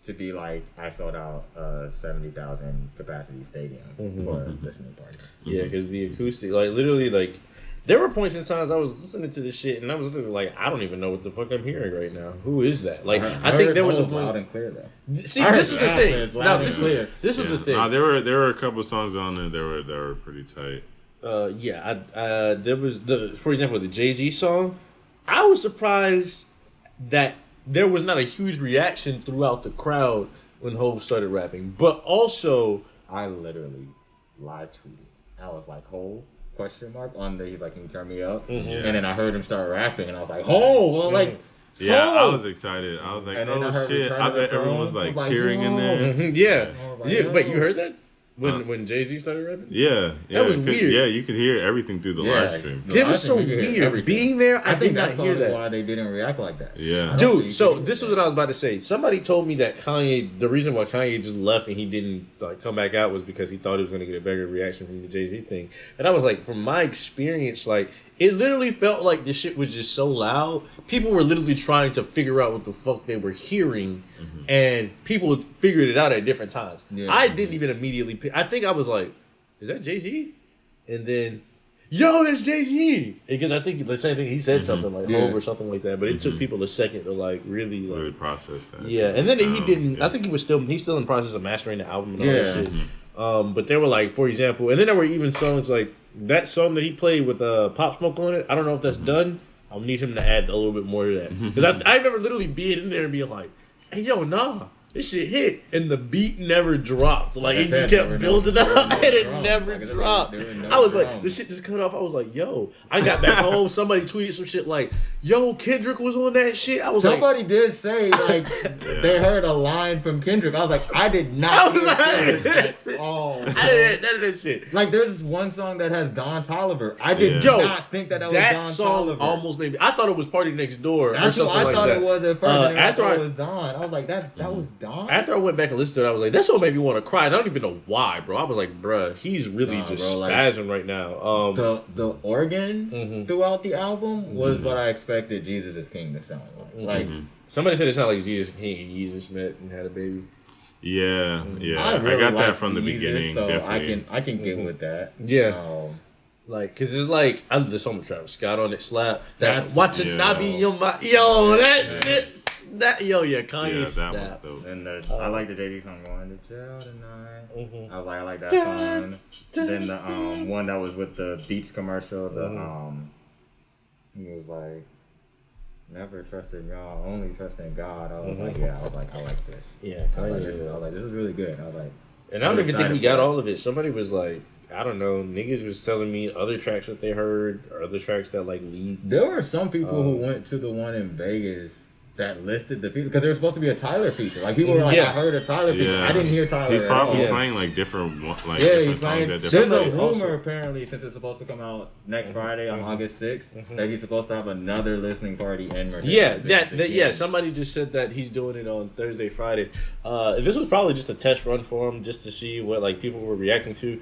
to be like I sold out a 70,000 capacity stadium for a listening party. Yeah, because the acoustic, like literally, like there were points in times I was listening to this shit and I was literally like, I don't even know what the fuck I'm hearing right now. Who is that? Like, I think there was a loud point. and clear though. See, I heard this is the that. thing. It's loud Now, and this clear. is the thing. Nah, there were a couple songs on there that were pretty tight. There was for example, the Jay-Z song. I was surprised that there was not a huge reaction throughout the crowd when Hov started rapping, but also I literally live tweeted. I was like, "Hole?" question mark on the. He's like, "Can you turn me up?" And then I heard him start rapping, and I was like, "Oh, well, like." Yeah, I Hov! was excited. I was like, And then I oh heard shit. Return I of the bet everyone was Throne. like I was like, cheering in yo. there. yeah, like, yeah. Wait, yo. you heard that when Jay-Z started rapping? Yeah, was it weird. Yeah, you could hear everything through the live stream. No, It I was so think we could hear weird everything. being there. I think did not that's hear probably that. why they didn't react like that. Yeah. Dude, so this is what I was about to say. Somebody told me that the reason why Kanye just left and he didn't like come back out was because he thought he was going to get a better reaction from the Jay-Z thing. And I was like, from my experience, like it literally felt like the shit was just so loud. People were literally trying to figure out what the fuck they were hearing, and people figured it out at different times. Yeah. I didn't even immediately pick. I think I was like, is that Jay-Z? And then, yo, that's Jay-Z. Because I think the same thing, he said something like Yeah. Hov or something like that. But it took people a second to like really like. Really process that. Yeah, and then he Sound, didn't. yeah. I think he's still in the process of mastering the album and all that Yeah. shit. But there were like, for example, and then there were even songs like that song that he played with Pop Smoke on it. I don't know if that's done. I'll need him to add a little bit more to that because I remember literally being in there and being like, "Hey, yo, nah." This shit hit and the beat never dropped. Like it just kept building up and it never dropped. I was like, this shit just cut off. I was like, yo. I got back home. Somebody tweeted some shit like, yo, Kendrick was on that shit. I was Somebody did say like they heard a line from Kendrick. I was like, I did not. I was hear like, I didn't hear Kendrick that shit. at all. I didn't hear none of that shit. Like there's one song that has Don Toliver. I did Yo, not think that was that Don song Toliver. almost made me. I thought it was Party Next Door or That's what something I like thought that. it was at first. And after I I- thought it was Don. I was like, that was Don. gone. After I went back and listened to it, I was like, that song made me want to cry. I don't even know why, bro. I was like, bruh, he's really just spazzing right now. The organ throughout the album was what I expected Jesus is King to sound like. Like somebody said it sounded like Jesus King and Jesus met and had a baby. Yeah. I really got that like from the Jesus, beginning. so definitely. I can get with that. Yeah. Like, cause it's like I love the song with Travis Scott on it. Slap that Watanabe yo that shit. That yeah Kanye that was snap. dope. And I like the JD song "Going to Jail Tonight." I like that song. Then the one that was with the Beats commercial. He was like, "Never trusted y'all, only trust in God." I was like, I like this. Yeah, I was like, this is really good. I was like, and I don't even think we got all of it. Somebody was like, I don't know, niggas was telling me other tracks that they heard or other tracks that like leads. There were some people who went to the one in Vegas that listed the feature because there was supposed to be a Tyler feature. Like people were like, I heard a Tyler feature. I didn't hear Tyler. He's probably at all. playing like different songs he's at playing. different There's a places. rumor apparently since it's supposed to come out next Friday on August 6th that he's supposed to have another listening party in Mercedes. Yeah, somebody just said that he's doing it on Thursday, Friday. This was probably just a test run for him just to see what like people were reacting to.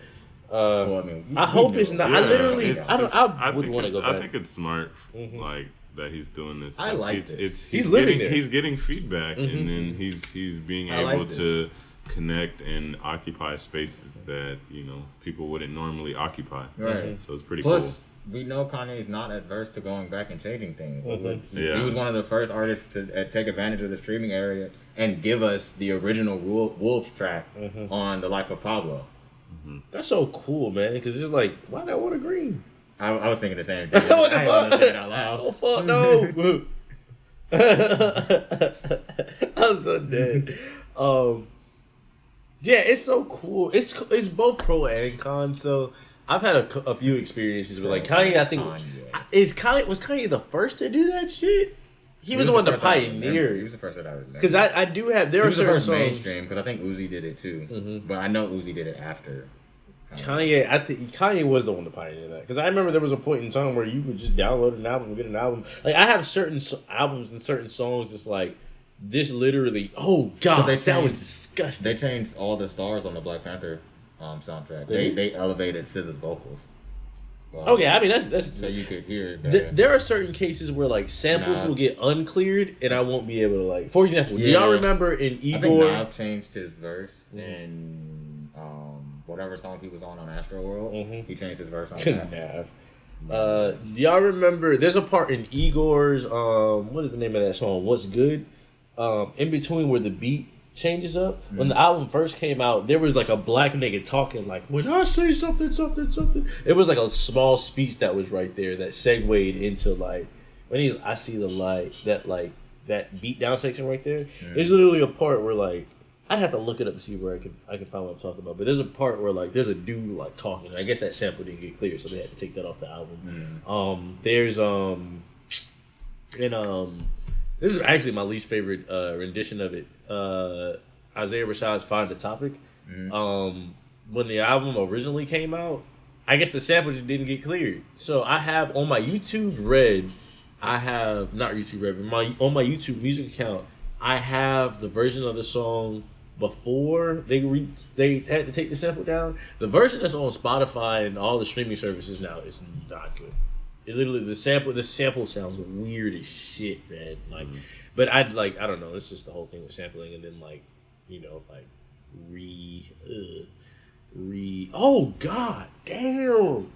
I hope it's not. Yeah, I would want to go back. I think it's smart, like that he's doing this. I like this. He's living there. He's getting feedback, and then he's being able to connect and occupy spaces that people wouldn't normally occupy. Right. So it's pretty Plus, cool. we know Kanye's not adverse to going back and changing things. He was one of the first artists to take advantage of the streaming area and give us the original Wolves track on The Life of Pablo. That's so cool, man. Because it's like, why not want a green? I was thinking the same thing. What the I fuck? didn't say it out loud. Oh fuck no! I'm so dead. Yeah, it's so cool. It's both pro and con. So I've had a few experiences with like Kanye. I think was Kanye the first to do that shit? He was the one to pioneer. He was the first that I remember. Because I do have there are certain songs mainstream because I think Uzi did it too, but I know Uzi did it after. Kanye, I think Kanye was the one to pioneer that because I remember there was a point in time where you would just download an album, get an album. Like I have certain albums and certain songs that's like this literally. Oh god, that was disgusting. They changed all the stars on the Black Panther soundtrack. They elevated SZA's vocals. Okay, I mean that's so you could hear it. There are certain cases where like samples will get uncleared and I won't be able to like. For example, do y'all remember in Igor? I think Nav changed his verse in whatever song he was on Astro World. He changed his verse on that. Nav. Do y'all remember? There's a part in Igor's what is the name of that song? What's Good? In between where the beat changes up. When the album first came out, there was like a black nigga talking like, when I say something. It was like a small speech that was right there that segued into like when I see the light, that beat down section right there. There's literally a part where like I'd have to look it up to see where I can find what I'm talking about. But there's a part where like there's a dude like talking. I guess that sample didn't get clear, so they had to take that off the album. There's this is actually my least favorite rendition of it. Isaiah Rashad's "Find the Topic." When the album originally came out, I guess the sample just didn't get cleared. So I have on my YouTube Red, on my YouTube Music account, I have the version of the song before they had to take the sample down. The version that's on Spotify and all the streaming services now is not good. It literally the sample sounds weird as shit, man. Like, but I don't know. It's just the whole thing with sampling and then like, oh god damn,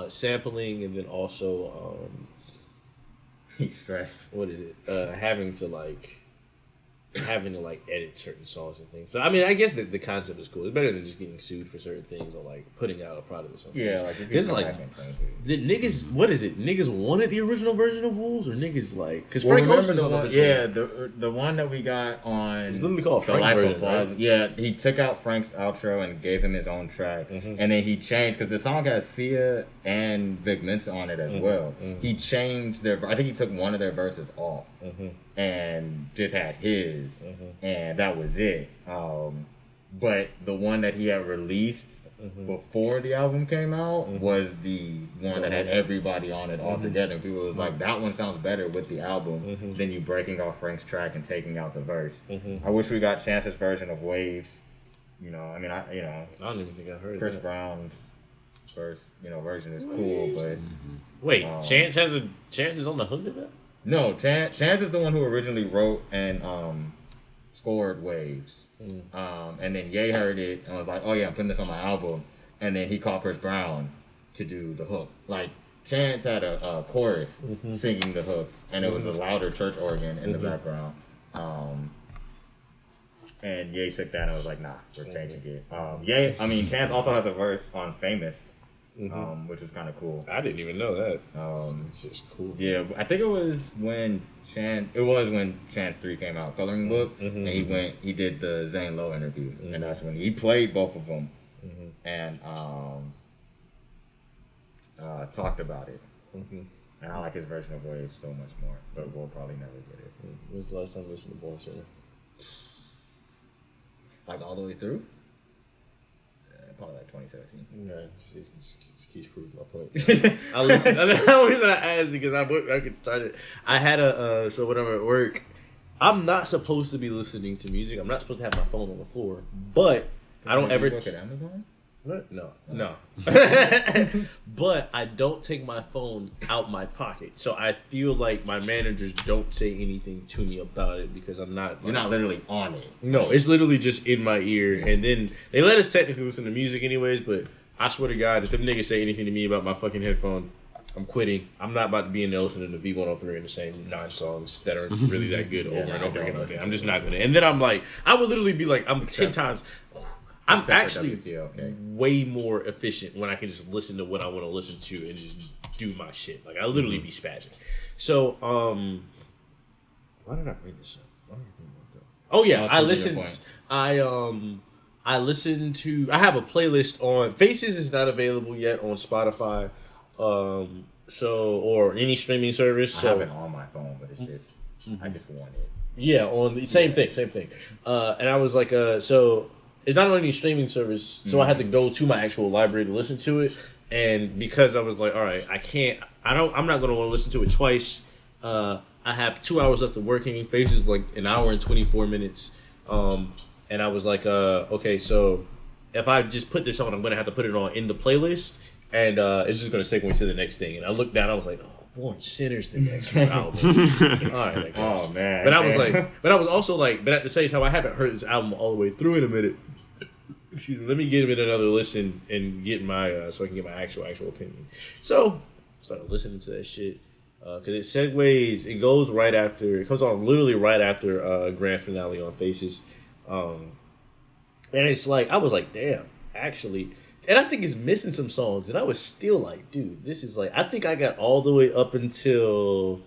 sampling and then also he's stressed. What is it? Having to edit certain songs and things. So I mean, I guess the concept is cool. It's better than just getting sued for certain things or like putting out a product or something. Yeah, like it's like the niggas. What is it? Niggas wanted the original version of Wolves or niggas like because Frank Ocean's on the original. Yeah, the one that we got on. It's literally called Frank's version, right? Yeah, he took out Frank's outro and gave him his own track, and then he changed because the song has Sia and Vic Mensa on it as well. He changed I think he took one of their verses off. And just had his, and that was it. But the one that he had released before the album came out was the one that had everybody on it all together. And people was like, that one sounds better with the album than you breaking off Frank's track and taking out the verse. I wish we got Chance's version of Waves. You know, I mean, I don't even think I heard Chris that. Brown's version is cool, but wait, Chance is on the hook of that? no, Chance is the one who originally wrote and scored Waves. And then Ye heard it and was like, oh yeah, I'm putting this on my album. And then he called Chris Brown to do the hook. Like, Chance had a chorus singing the hook, and it was a louder church organ in the background. And Ye took that and was like, nah, we're changing it. Chance also has a verse on Famous, which is kind of cool. I didn't even know that. It's just cool. Yeah, I think it was when Chance 3 came out, Coloring Book, and he did the Zane Lowe interview, and that's when he played both of them, and talked about it. And I like his version of Waves so much more, but we'll probably never get it. When's the last time you listened to Born Sinner? Like all the way through? Probably like 2017. Yeah, it just keeps proving my point. I listened. The reason I asked because I could start it. I had so whenever at work, I'm not supposed to be listening to music. I'm not supposed to have my phone on the floor. But I don't ever. You work at Amazon? What? No. But I don't take my phone out my pocket, so I feel like my managers don't say anything to me about it because I'm not. You're not literally on it. No, it's literally just in my ear, and then they let us technically listen to music anyways. But I swear to God, if them niggas say anything to me about my fucking headphone, I'm quitting. I'm not about to be in there listening to V103 and the same 9 songs that aren't really that good over and over again. I'm just not gonna. And then I'm like, I would literally be like, I'm 10 times. I'm actually way more efficient when I can just listen to what I want to listen to and just do my shit. Like, I literally be spazzing. So, why did I bring this up? Oh yeah, I listened. I listened to. I have a playlist on. Faces is not available yet on Spotify, or any streaming service. I have it on my phone, but it's just I just want it. Yeah, on the same thing. And I was like, so. It's not on any streaming service, so I had to go to my actual library to listen to it. And because I was like, all right, I'm not going to want to listen to it twice. I have 2 hours left of working. Faces like an hour and 24 minutes. And I was like, okay, so if I just put this on, I'm going to have to put it on in the playlist. And it's just going to take me to the next thing. And I looked down, I was like, oh, Born Sinner's the next album. All right, I guess. Oh, man. But I was like, but I was also like, but at the same time, I haven't heard this album all the way through in a minute. Excuse me, let me give it another listen and get my, so I can get my actual opinion. So, I started listening to that shit. Because it segues, it goes right after, it comes on literally right after grand finale on Faces. And it's like, I was like, damn, actually. And I think it's missing some songs. And I was still like, dude, this is like, I think I got all the way up until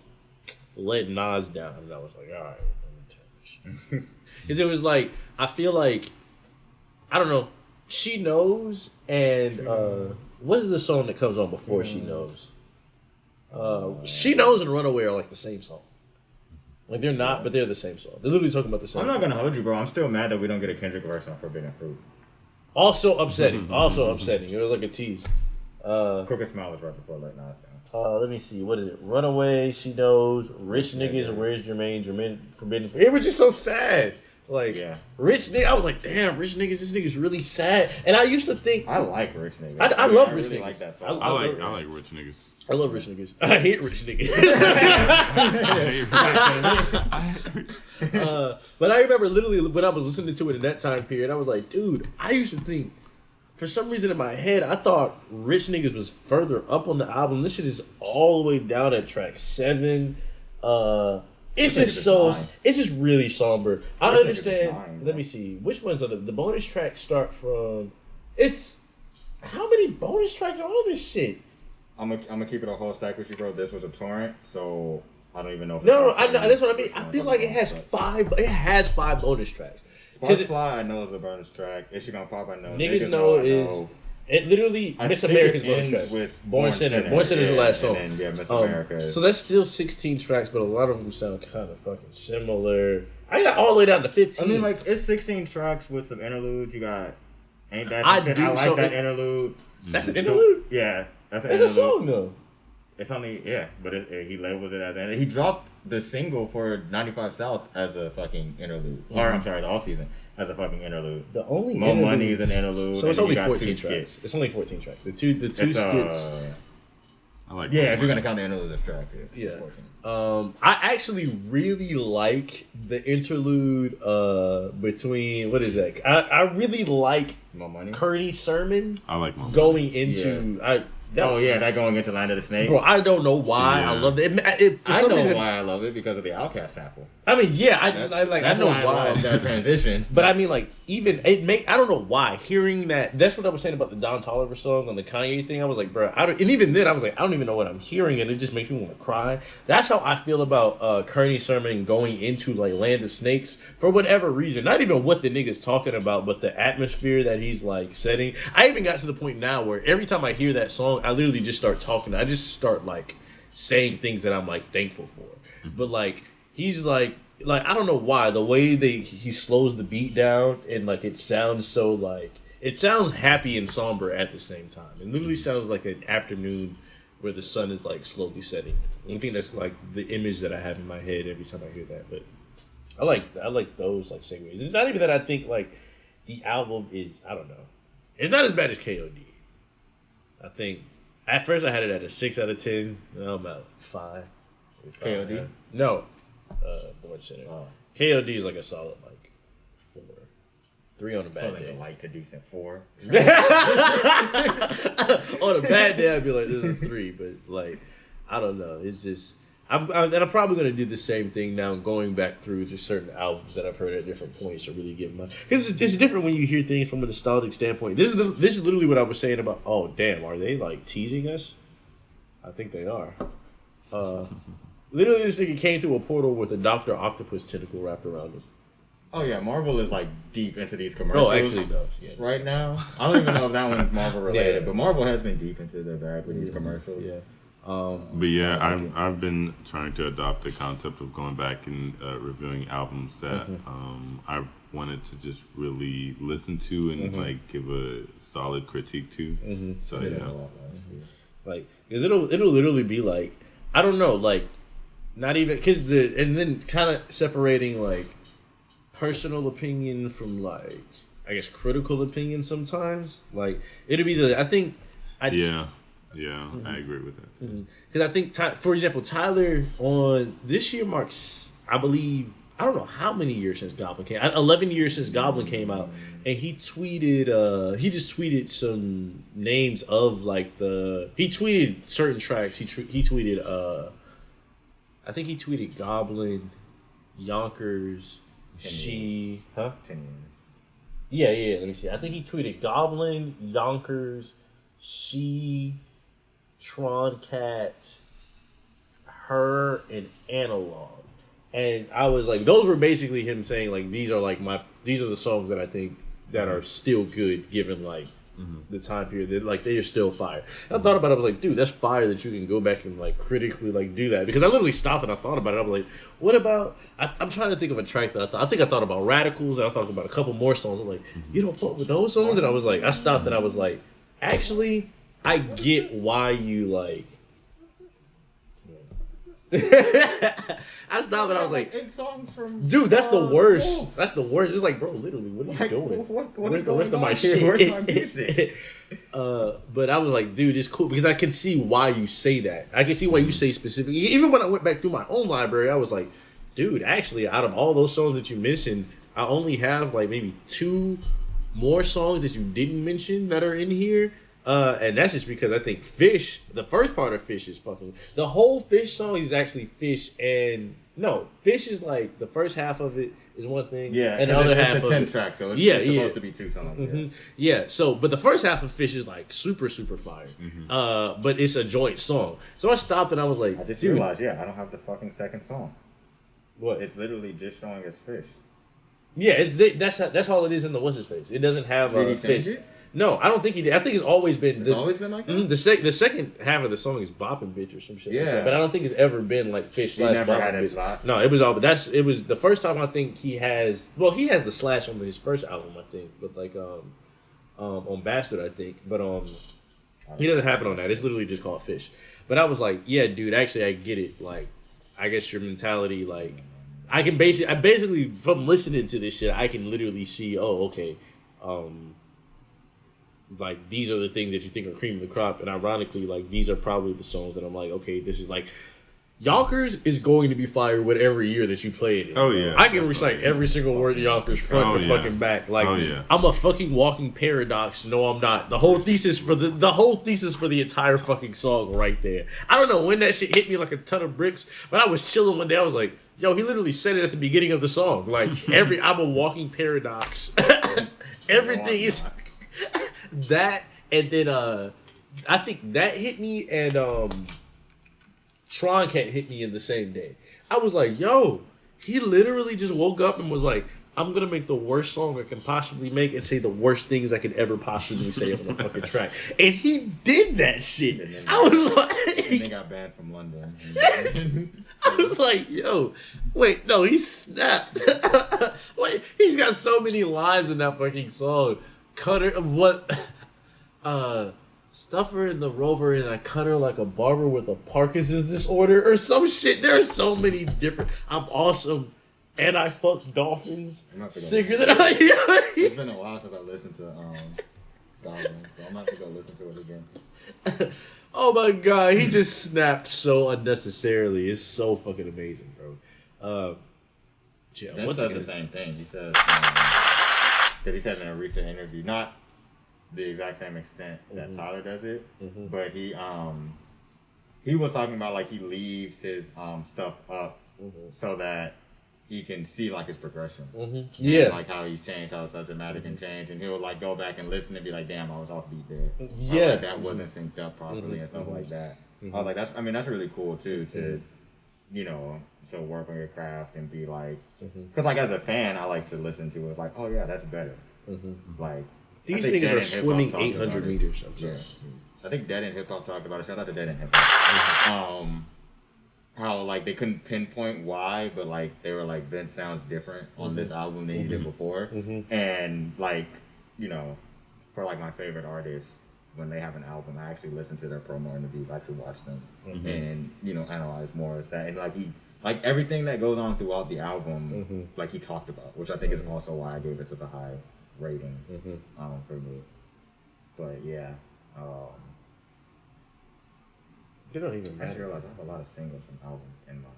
Let Nas Down. And I was like, all right, let me turn this shit. Because it was like, I feel like, I don't know, She Knows and what is the song that comes on before She Knows? She Knows and Runaway are like the same song. Like they're not, but they're the same song. They're literally talking about the same. I'm not gonna hold you, bro. I'm still mad that we don't get a Kendrick verse on Forbidden Fruit. Also upsetting. It was like a tease. Crooked Smile was right before Let Nas Down. Let me see. What is it? Runaway, She Knows, Rich Niggas, Where's Jermaine, Forbidden Fruit. It was just so sad. Like, Rich Niggas, I was like, damn, Rich Niggas, this nigga's really sad. And I used to think... I like Rich Niggas. I love Rich Niggas. Like that song. I like Rich Niggas. I love Rich Niggas. I hate Rich Niggas. But I remember literally when I was listening to it in that time period, I was like, dude, I used to think, for some reason in my head, I thought Rich Niggas was further up on the album. This shit is all the way down at track 7. It's just so. It's just really somber. I understand. Let me see. Which ones are the bonus tracks start from? It's how many bonus tracks are on this shit? I'm gonna keep it a whole stack with you, bro. This was a torrent, so I don't even know. I know. That's what I mean. I feel like it has 5. It has 5 bonus tracks. Fly, I know is a bonus track. Is She Gonna Pop? I know. Niggas know is. It literally Miss America's bonus track. With Born Sinner. Born Sinner is the last song. And then, Miss America. So that's still 16 tracks, but a lot of them sound kind of fucking similar. I got all the way down to 15. I mean, like, it's 16 tracks with some interludes. You got Ain't that I some shit? do, I like so that it- interlude. That's an interlude? Yeah, that's an It's a interlude. song, though. It's only but he labels it as he dropped the single for 95 South as a fucking interlude, or I'm sorry, the off season as a fucking interlude. The only More interludes- Money is an interlude. So it's and only you got 14 two tracks. skits. It's only 14 tracks. The two It's, skits. I like. Yeah, if you're gonna count the interludes as track, Yeah. 14. I actually really like the interlude between what is that? I really like More Money. Kearney's sermon I like my going into That going into Land of the Snake. Bro, I don't know why Yeah. I love it. For I some know reason, why I love it because of the Outkast sample. I mean, yeah, I That's know why I why. love that transition. But I mean, like, even I don't know why hearing that. That's what I was saying about the Don Toliver song on the Kanye thing. I was like, bro, and even then, I was like, I don't even know what I'm hearing, and it just makes me want to cry. That's how I feel about Kearney's sermon going into like Land of Snakes for whatever reason. Not even what the nigga's talking about, but the atmosphere that he's like setting. I even got to the point now where every time I hear that song, I literally just start talking. I just start like saying things that I'm like thankful for. But like he's like I don't know why the way he slows the beat down and like it sounds so like it sounds happy and somber at the same time. It literally sounds like an afternoon where the sun is like slowly setting. I think that's like the image that I have in my head every time I hear that. But I like those like segues. It's not even that I think like the album is, I don't know. It's not as bad as KOD. I think at first I had it at a 6 out of 10. Now I'm at 5. KOD? No. Boyd Center. Oh. KOD is like a solid like 4. 3 on a bad Like a day. light to decent 4. On a bad day I'd be like, this is a 3. But like, I don't know. It's just I'm probably gonna do the same thing now, going back through to certain albums that I've heard at different points to really give my, because it's different when you hear things from a nostalgic standpoint. This is literally what I was saying about. Oh damn, are they like teasing us? I think they are. Literally, this nigga came through a portal with a Dr. Octopus tentacle wrapped around him. Oh yeah, Marvel is like deep into these commercials. Oh, actually does. Yeah. Right now, I don't even know if that one's Marvel related, Yeah. but Marvel has been deep into the bag with these commercials. Yeah. But yeah, I've been trying to adopt the concept of going back and reviewing albums that I wanted to just really listen to and like give a solid critique to. So yeah. Like, because it'll literally be like, I don't know, like, not even, because and then kind of separating like personal opinion from like, I guess, critical opinion sometimes. Like, it'll be I agree with that. Because I think, for example, Tyler on this year marks, I believe, I don't know how many years since Goblin came out. 11 years since Goblin came out. And he tweeted, he just tweeted some names of like he tweeted certain tracks. He tweeted, I think he tweeted Goblin, Yonkers, She. Huh? 10 years. Yeah, let me see. I think he tweeted Goblin, Yonkers, She, Tron Cat, Her, and Analog. And I was like, those were basically him saying like, these are the songs that I think that are still good given like the time period. That like they are still fire. And I thought about it, I was like, dude, that's fire that you can go back and like critically like do that. Because I literally stopped and I thought about it. I was like, what about I'm trying to think of a track that I think I thought about Radicals, and I thought about a couple more songs. I'm like, you don't fuck with those songs? And I was like, I stopped and I was like, actually, I get why you like. I stopped and I was like, 8 songs from dude, that's the worst. Wolf. That's the worst. It's like, bro, literally, what are you Like, doing? what Where's is the rest of going my on here? shit? Where's my music? But I was like, dude, it's cool because I can see why you say that. I can see why you say specifically. Even when I went back through my own library, I was like, dude, actually, out of all those songs that you mentioned, I only have like maybe 2 more songs that you didn't mention that are in here. And that's just because I think Fish, the first part of Fish is fucking, the whole Fish song is actually Fish and, no, Fish is like, the first half of it is one thing, Yeah, and the other half it's of 10 it. tracks, so it's, Yeah, it's yeah. supposed to be 2 songs. Yeah, so, but the first half of Fish is like super, super fire. But it's a joint song. So I stopped and I was like, I just dude, realized, I don't have the fucking second song. what? It's literally just showing us Fish. Yeah, that's all it is in the What's His Face. It doesn't have Did he Fish. change it? No, I don't think he did. I think it's always been. It's always been like that? The second half of the song is Boppin' Bitch or some shit. Like Yeah. that. But I don't think it's ever been like Fish He slash never Boppin' had a Bitch. slot? No, it was all. But it was the first time I think he has. Well, he has the slash on his first album, I think. But like on Bastard, I think. But he doesn't happen on that. It's literally just called Fish. But I was like, yeah, dude, actually, I get it. Like, I guess your mentality, like, I basically, from listening to this shit, I can literally see, oh, okay, like, these are the things that you think are cream of the crop. And ironically, like, these are probably the songs that I'm like, okay, this is like, Yonkers is going to be fire with every year that you play it in. Oh, yeah. I can recite every single word of Yonkers front to fucking back. Like, I'm a fucking walking paradox. No, I'm not. The whole thesis for the entire fucking song right there. I don't know when that shit hit me like a ton of bricks, but I was chilling one day. I was like, yo, he literally said it at the beginning of the song. Like, I'm a walking paradox. Everything is that, and then I think that hit me, and Tron Cat hit me in the same day. I was like, yo, he literally just woke up and was like, I'm going to make the worst song I can possibly make and say the worst things I could ever possibly say on the fucking track. And he did that shit. I was like... And they got banned from London. I was like, yo, wait, no, he snapped. Wait, he's got so many lines in that fucking song. Cutter, what... Stuffer in the Rover, and I cut her like a barber with a Parkinson's disorder or some shit. There are so many different. I'm awesome, and I fuck dolphins. Sicker than I am. It's been a while since I listened to Goblin, so I'm gonna have to go listen to it again. Oh my god, he just snapped so unnecessarily. It's so fucking amazing, bro. Yeah, That says the same thing. He says because he said in a recent interview, not the exact same extent that Tyler does it, but he was talking about like he leaves his stuff up so that he can see like his progression. Yeah, and, like how he's changed, how such dramatic and changed, and he'll like go back and listen and be like, damn, I was off beat there. Yeah, like, that wasn't synced up properly and stuff like that. I was like, that's really cool too to to work on your craft and be like, because like as a fan, I like to listen to it like, oh yeah, that's better. Like. These niggas are swimming 800 meters. Yeah. I think Dead End Hip Hop talked about it. Shout out to Dead End Hip Hop. How like they couldn't pinpoint why, but like they were like Vince sounds different on this album than he did before. And like for like my favorite artists, when they have an album, I actually listen to their promo interviews. I actually watch them and analyze more as that. And like everything that goes on throughout the album, like he talked about, which I think is also why I gave it such a high rating for me. But yeah, they don't even I matter. realize I have a lot of singles from albums in my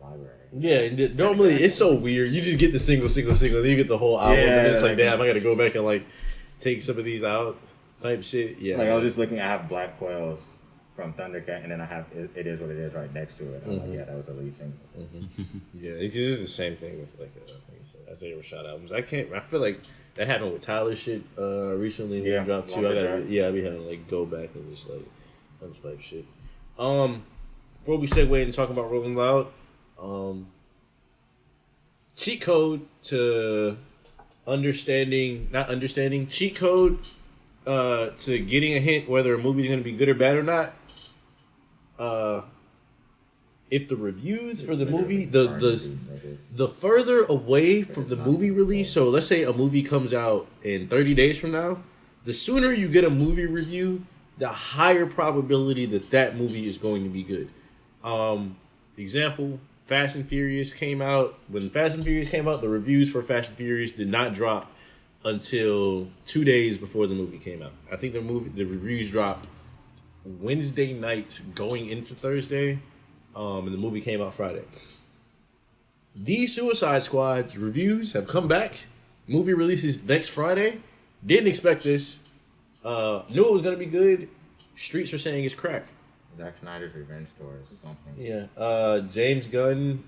library. Yeah, and normally it's so weird. You just get the single, then you get the whole album, and it's like, damn, I gotta go back and like take some of these out, type shit. Yeah, like I was just looking. I have Black Quails from Thundercat, and then I have It Is What It Is right next to it. I'm like, yeah, that was the lead single. Yeah, it's just the same thing with like Isaiah Rashad albums. I feel like that happened with Tyler shit recently when he dropped 2. I be having to like go back and just like unswipe shit. Before we segue and talk about Rolling Loud, cheat code to cheat code to getting a hint whether a movie's gonna be good or bad or not. If the reviews for the movie, the further away from the movie release, so let's say a movie comes out in 30 days from now, the sooner you get a movie review, the higher probability that movie is going to be good. Example, Fast and Furious came out. When Fast and Furious came out, the reviews for Fast and Furious did not drop until 2 days before the movie came out. I think the reviews dropped Wednesday night going into Thursday. And the movie came out Friday. The Suicide Squad's reviews have come back. Movie releases next Friday. Didn't expect this. Knew it was gonna be good. Streets are saying it's crack. Zack Snyder's revenge story or something. Yeah. James Gunn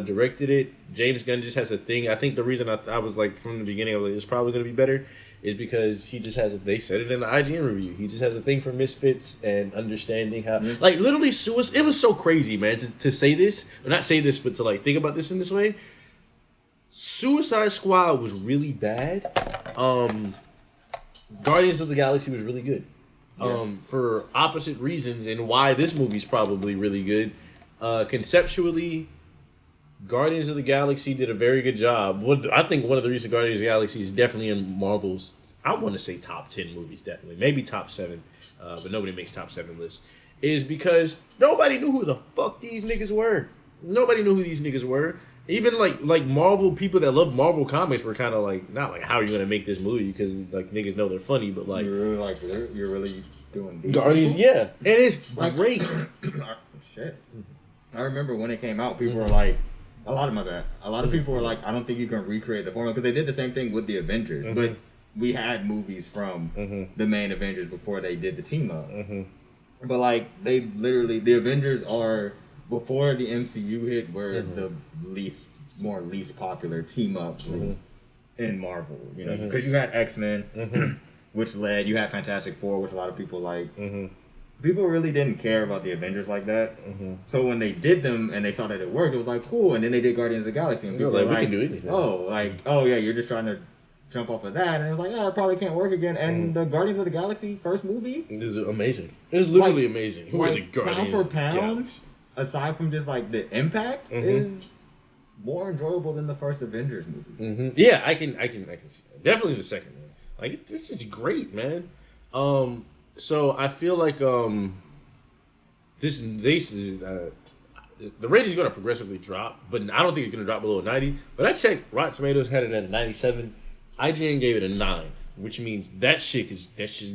directed it. James Gunn just has a thing. I think the reason I was like from the beginning, I was like, it's probably gonna be better, is because he just has they said it in the IGN review. He just has a thing for misfits and understanding how like literally suicide. It was so crazy, man, to say this, or not say this, but to like think about this in this way. Suicide Squad was really bad. Guardians of the Galaxy was really good. For opposite reasons, and why this movie's probably really good. Conceptually, Guardians of the Galaxy did a very good job. I think one of the reasons Guardians of the Galaxy is definitely in Marvel's I want to say top 10 movies, definitely. Maybe top 7, but nobody makes top 7 lists. Is because nobody knew who the fuck these niggas were. Nobody knew who these niggas were. Even like Marvel people that love Marvel comics were kind of like, not like, how are you gonna make this movie? Because like niggas know they're funny, but like you're really doing these Guardians, people? yeah, and it's great. Shit, I remember when it came out, people were like, a lot of people were like, I don't think you can recreate the formula, because they did the same thing with the Avengers, but we had movies from the main Avengers before they did the team up. But like they literally, the Avengers are, before the MCU hit, were the least popular team up in Marvel. You know, because you had X-Men, which led. You had Fantastic Four, which a lot of people like. People really didn't care about the Avengers like that. So when they did them and they saw that it worked, it was like cool. And then they did Guardians of the Galaxy, and people were like, we can do anything. Oh yeah, you're just trying to jump off of that, and it was like, oh, it probably can't work again. And the Guardians of the Galaxy first movie, this is amazing. It's literally amazing. Who are the Guardians of the Galaxy? Aside from just like the impact, is more enjoyable than the first Avengers movie. Yeah, I can see that. Definitely the second one. Like, this is great, man. So I feel like this is the rating is going to progressively drop, but I don't think it's going to drop below 90. But I checked, Rotten Tomatoes had it at 97. IGN gave it a 9, which means that shit's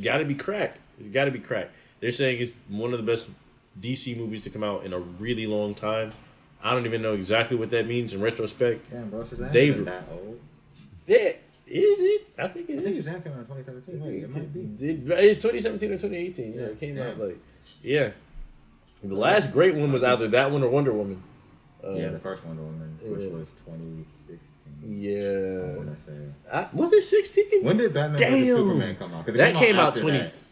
got to be cracked. It's got to be cracked. They're saying it's one of the best DC movies to come out in a really long time. I don't even know exactly what that means in retrospect. Damn, bro, Shazam David, that old. Yeah, is it? I think it is. I think Shazam came out in 2017. Wait, it might be. It's 2017 or 2018. Yeah, it came out like, yeah. The last great one was either that one or Wonder Woman. The first Wonder Woman, which was 2016. Yeah. I want to say. Was it 16? When did Batman vs Superman come out? That came out 2016.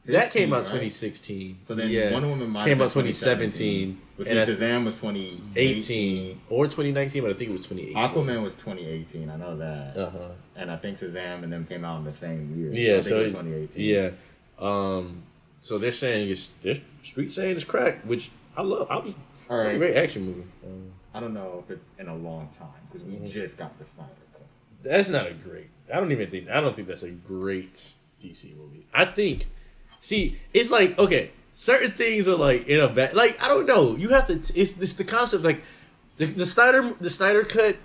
2016. So then Wonder Woman came out 2017. Which means Shazam was 2018 or 2019, but I think it was 2018. Aquaman was 2018. I know that. And I think Shazam and them came out in the same year. Yeah, so it was 2018. Yeah. So they're saying they're street saying it's cracked, which I love. All right. Great action movie. I don't know if it's in a long time because we just got the Snyder Cut. That's not a great. I don't think that's a great DC movie. I think. See, it's like, okay, certain things are like in a bad. Like, I don't know. You have to. It's the concept, like the Snyder Cut.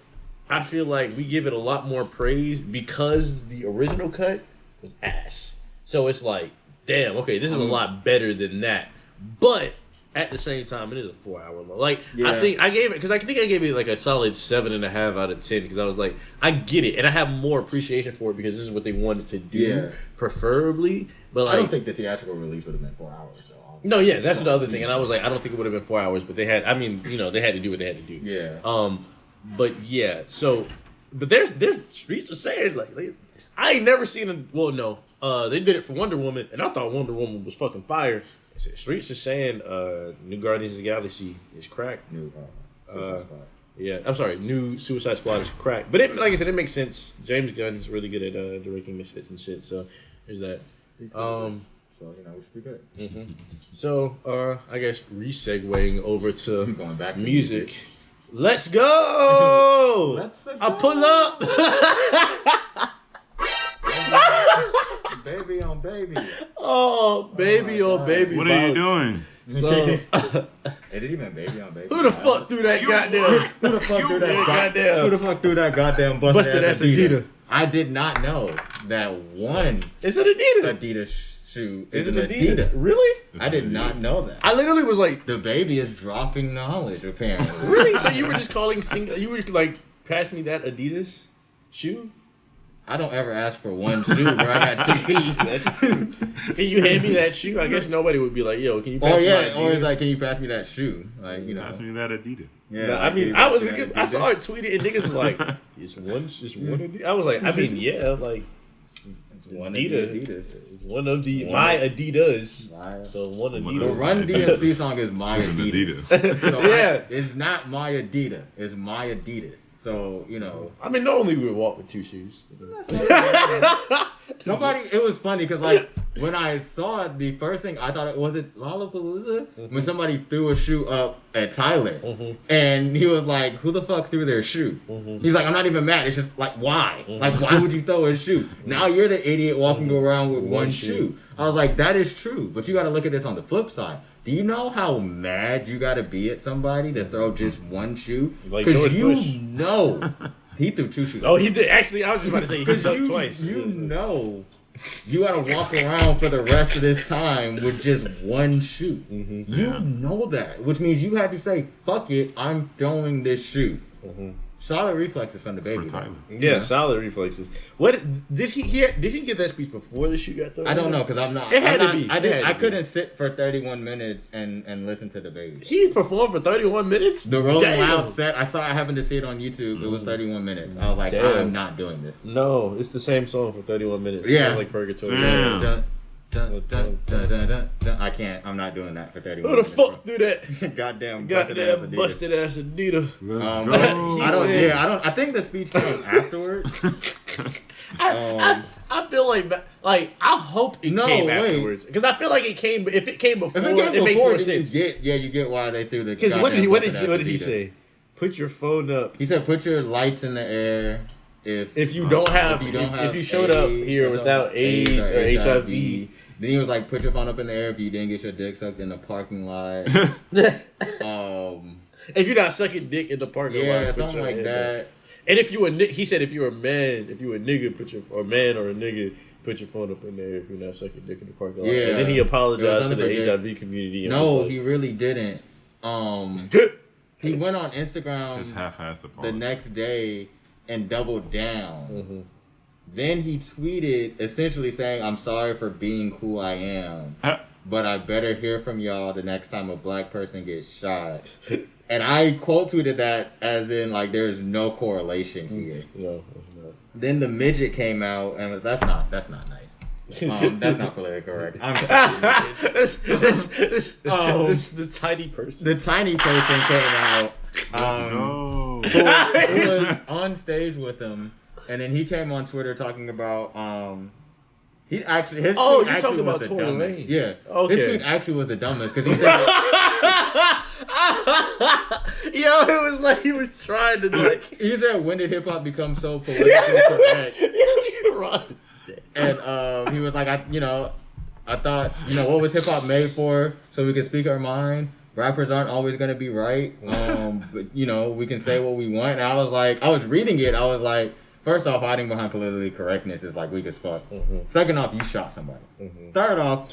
I feel like we give it a lot more praise because the original cut was ass. So it's like, damn, okay, this is a lot better than that. But at the same time, it is a 4-hour long. Like, I think I gave it like a solid 7.5 out of 10 because I was like, I get it, and I have more appreciation for it because this is what they wanted to do, preferably. But like, I don't think the theatrical release would have been 4 hours though. No, yeah, that's the other thing, and I was like, I don't think it would have been 4 hours, but they had. I mean, they had to do what they had to do. Yeah. But yeah, so, but there's streets are saying like I ain't never seen them. Well, no, they did it for Wonder Woman, and I thought Wonder Woman was fucking fire. Streets are saying new Guardians of the Galaxy is cracked. New Suicide Squad is cracked. But like I said, it makes sense. James Gunn's really good at directing misfits and shit. So there's that. So we should be good. So I guess re-segueing over to going back to music. Let's go! I pull up. Baby on baby. Oh, baby on baby. What are you doing? So, it didn't even baby on baby. Who the fuck threw that goddamn? Who the fuck threw that goddamn busted ass Adidas? I did not know that one. It's an Adidas. Adidas shoe is an Adidas. Really? I did not know that. I literally was like, the baby is dropping knowledge apparently. Really? So you were just calling you were like, pass me that Adidas shoe? I don't ever ask for one shoe where I got two keys. Can you hand me that shoe? I guess nobody would be like, yo, can you pass me that Adidas? Or it's like, can you pass me that shoe? Like, pass me that Adidas. Yeah, no, I mean, I saw it tweeted and niggas was like, it's one Adidas. I was like, I mean, yeah, like, it's one Adidas. It's one of my Adidas. So one Adidas. The Run DMC song is my Adidas. So yeah. It's not my Adidas. It's my Adidas. So, I mean, normally we would walk with two shoes. Somebody, it was funny because, like, when I saw it, the first thing I thought was it Lollapalooza when somebody threw a shoe up at Tyler, and he was like, "Who the fuck threw their shoe?" He's like, "I'm not even mad. It's just like why? Like why would you throw a shoe? Now you're the idiot walking around with one shoe." I was like, "That is true, but you got to look at this on the flip side. Do you know how mad you got to be at somebody to throw just one shoe? Because know." He threw 2 shoes. Oh, he did. Actually, I was just about to say he dunked twice. You know, you gotta walk around for the rest of this time with just one shoe. You know that, which means you had to say, "Fuck it, I'm throwing this shoe." Solid reflexes from the baby. For Tyler. Yeah, solid reflexes. What did he get that speech before the shoe got thrown? I don't know because I'm not. It had I'm to not, be. I couldn't sit for 31 minutes and listen to the baby. He performed for 31 minutes. The Rolling Loud set. I happened to see it on YouTube. It was 31 minutes. I was like, I'm not doing this. No, it's the same song for 31 minutes. Yeah, it sounds like Purgatory. Damn. Dun, dun, dun, dun, dun, dun. I can't. I'm not doing that for 31 Who the minutes. fuck do that? Goddamn Busted ass Adidas. Let's go. I think the speech came afterwards. I feel like I hope it came afterwards because I feel like it came. If it came before, it makes more sense. You get why they threw the. Because what did he say? Put your phone up. He said, "Put your lights in the air." If you showed up here without AIDS or HIV. Then he was like, "Put your phone up in the air if you didn't get your dick sucked in the parking lot." If you're not sucking dick in the parking lot, yeah, something like that. And if you he said if you're a man, if you a nigga, put your phone up in there if you're not sucking dick in the parking lot. Yeah. And then he apologized to the HIV community. And no, he really didn't. He went on Instagram the next day and doubled down. Then he tweeted essentially saying, "I'm sorry for being who I am, but I better hear from y'all the next time a black person gets shot." And I quote tweeted that as in like there's no correlation here. No, it's not. Then the midget came out and was, that's not nice. That's not politically correct. This the tiny person. The tiny person came out. No. Who was on stage with him, and then he came on Twitter talking about he actually his you're tweet talking about was the Tory dumbest. Lanez. Yeah, okay. His tweet actually was the dumbest because he said, "Yo, it was like he was trying to like." He said, "When did hip hop become so politically correct?" You're right. And he was like, I thought, what was hip hop made for? So we can speak our mind. Rappers aren't always gonna be right. But we can say what we want." And I was like, I was reading it. I was like, first off, hiding behind politically correctness is like weak as fuck. Second off, you shot somebody. Third off,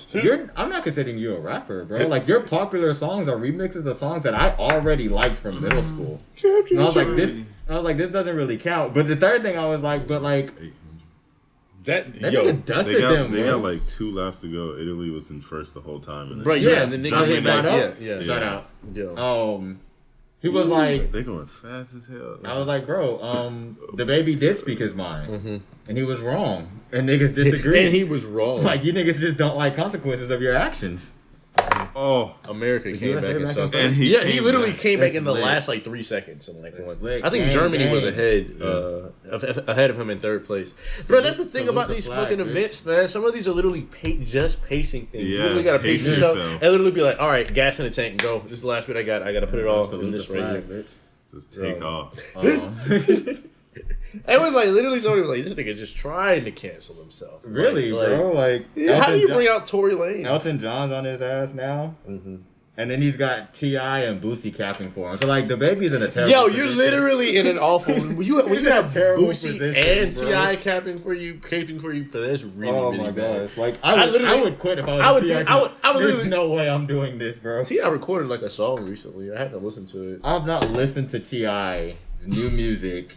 I'm not considering you a rapper, bro. Like your popular songs are remixes of songs that I already liked from middle school. And I was like, this doesn't really count. But the third thing I was like, but like. That nigga dusted them, They bro. got like 2 laps to go. Italy was in first the whole time. And Right, yeah, and the shut nigga out. Yeah. Shut out. Yeah. He was like, they going fast as hell. I was like, bro, the baby did speak his mind, and he was wrong, and niggas disagree. And he was wrong. Like you niggas just don't like consequences of your actions. Oh, America came back and sucked. And he literally came back in the lit. last like 3 seconds. And like one. lit. I think Gang, Germany gang. was ahead of him in 3rd place. Bro, that's the thing Salute about the these flag, fucking bitch. events, man. Some of these are literally just pacing things. You Yeah, really gotta pace pace yourself yourself. and literally be like, all right, gas in the tank, go. This is the last bit I got. I gotta put it all in this right here. Just take off. It was like literally somebody was like, this nigga just trying to cancel himself. Really, like, bro? Like, how do you bring out Tory Lanez? Elton John's on his ass now, and then he's got T.I. and Boosie capping for him. So like, the baby's in a terrible. Yo, position. you're literally in an awful. When you have terrible Boosie position, and bro. T.I. caping for you, that's really, Oh really my bad. gosh! Like I would quit if I was T.I. I would There's literally. no way I'm doing this, bro. T.I. recorded like a song recently. I haven't listened to it. I've not listened to T.I.'s new music.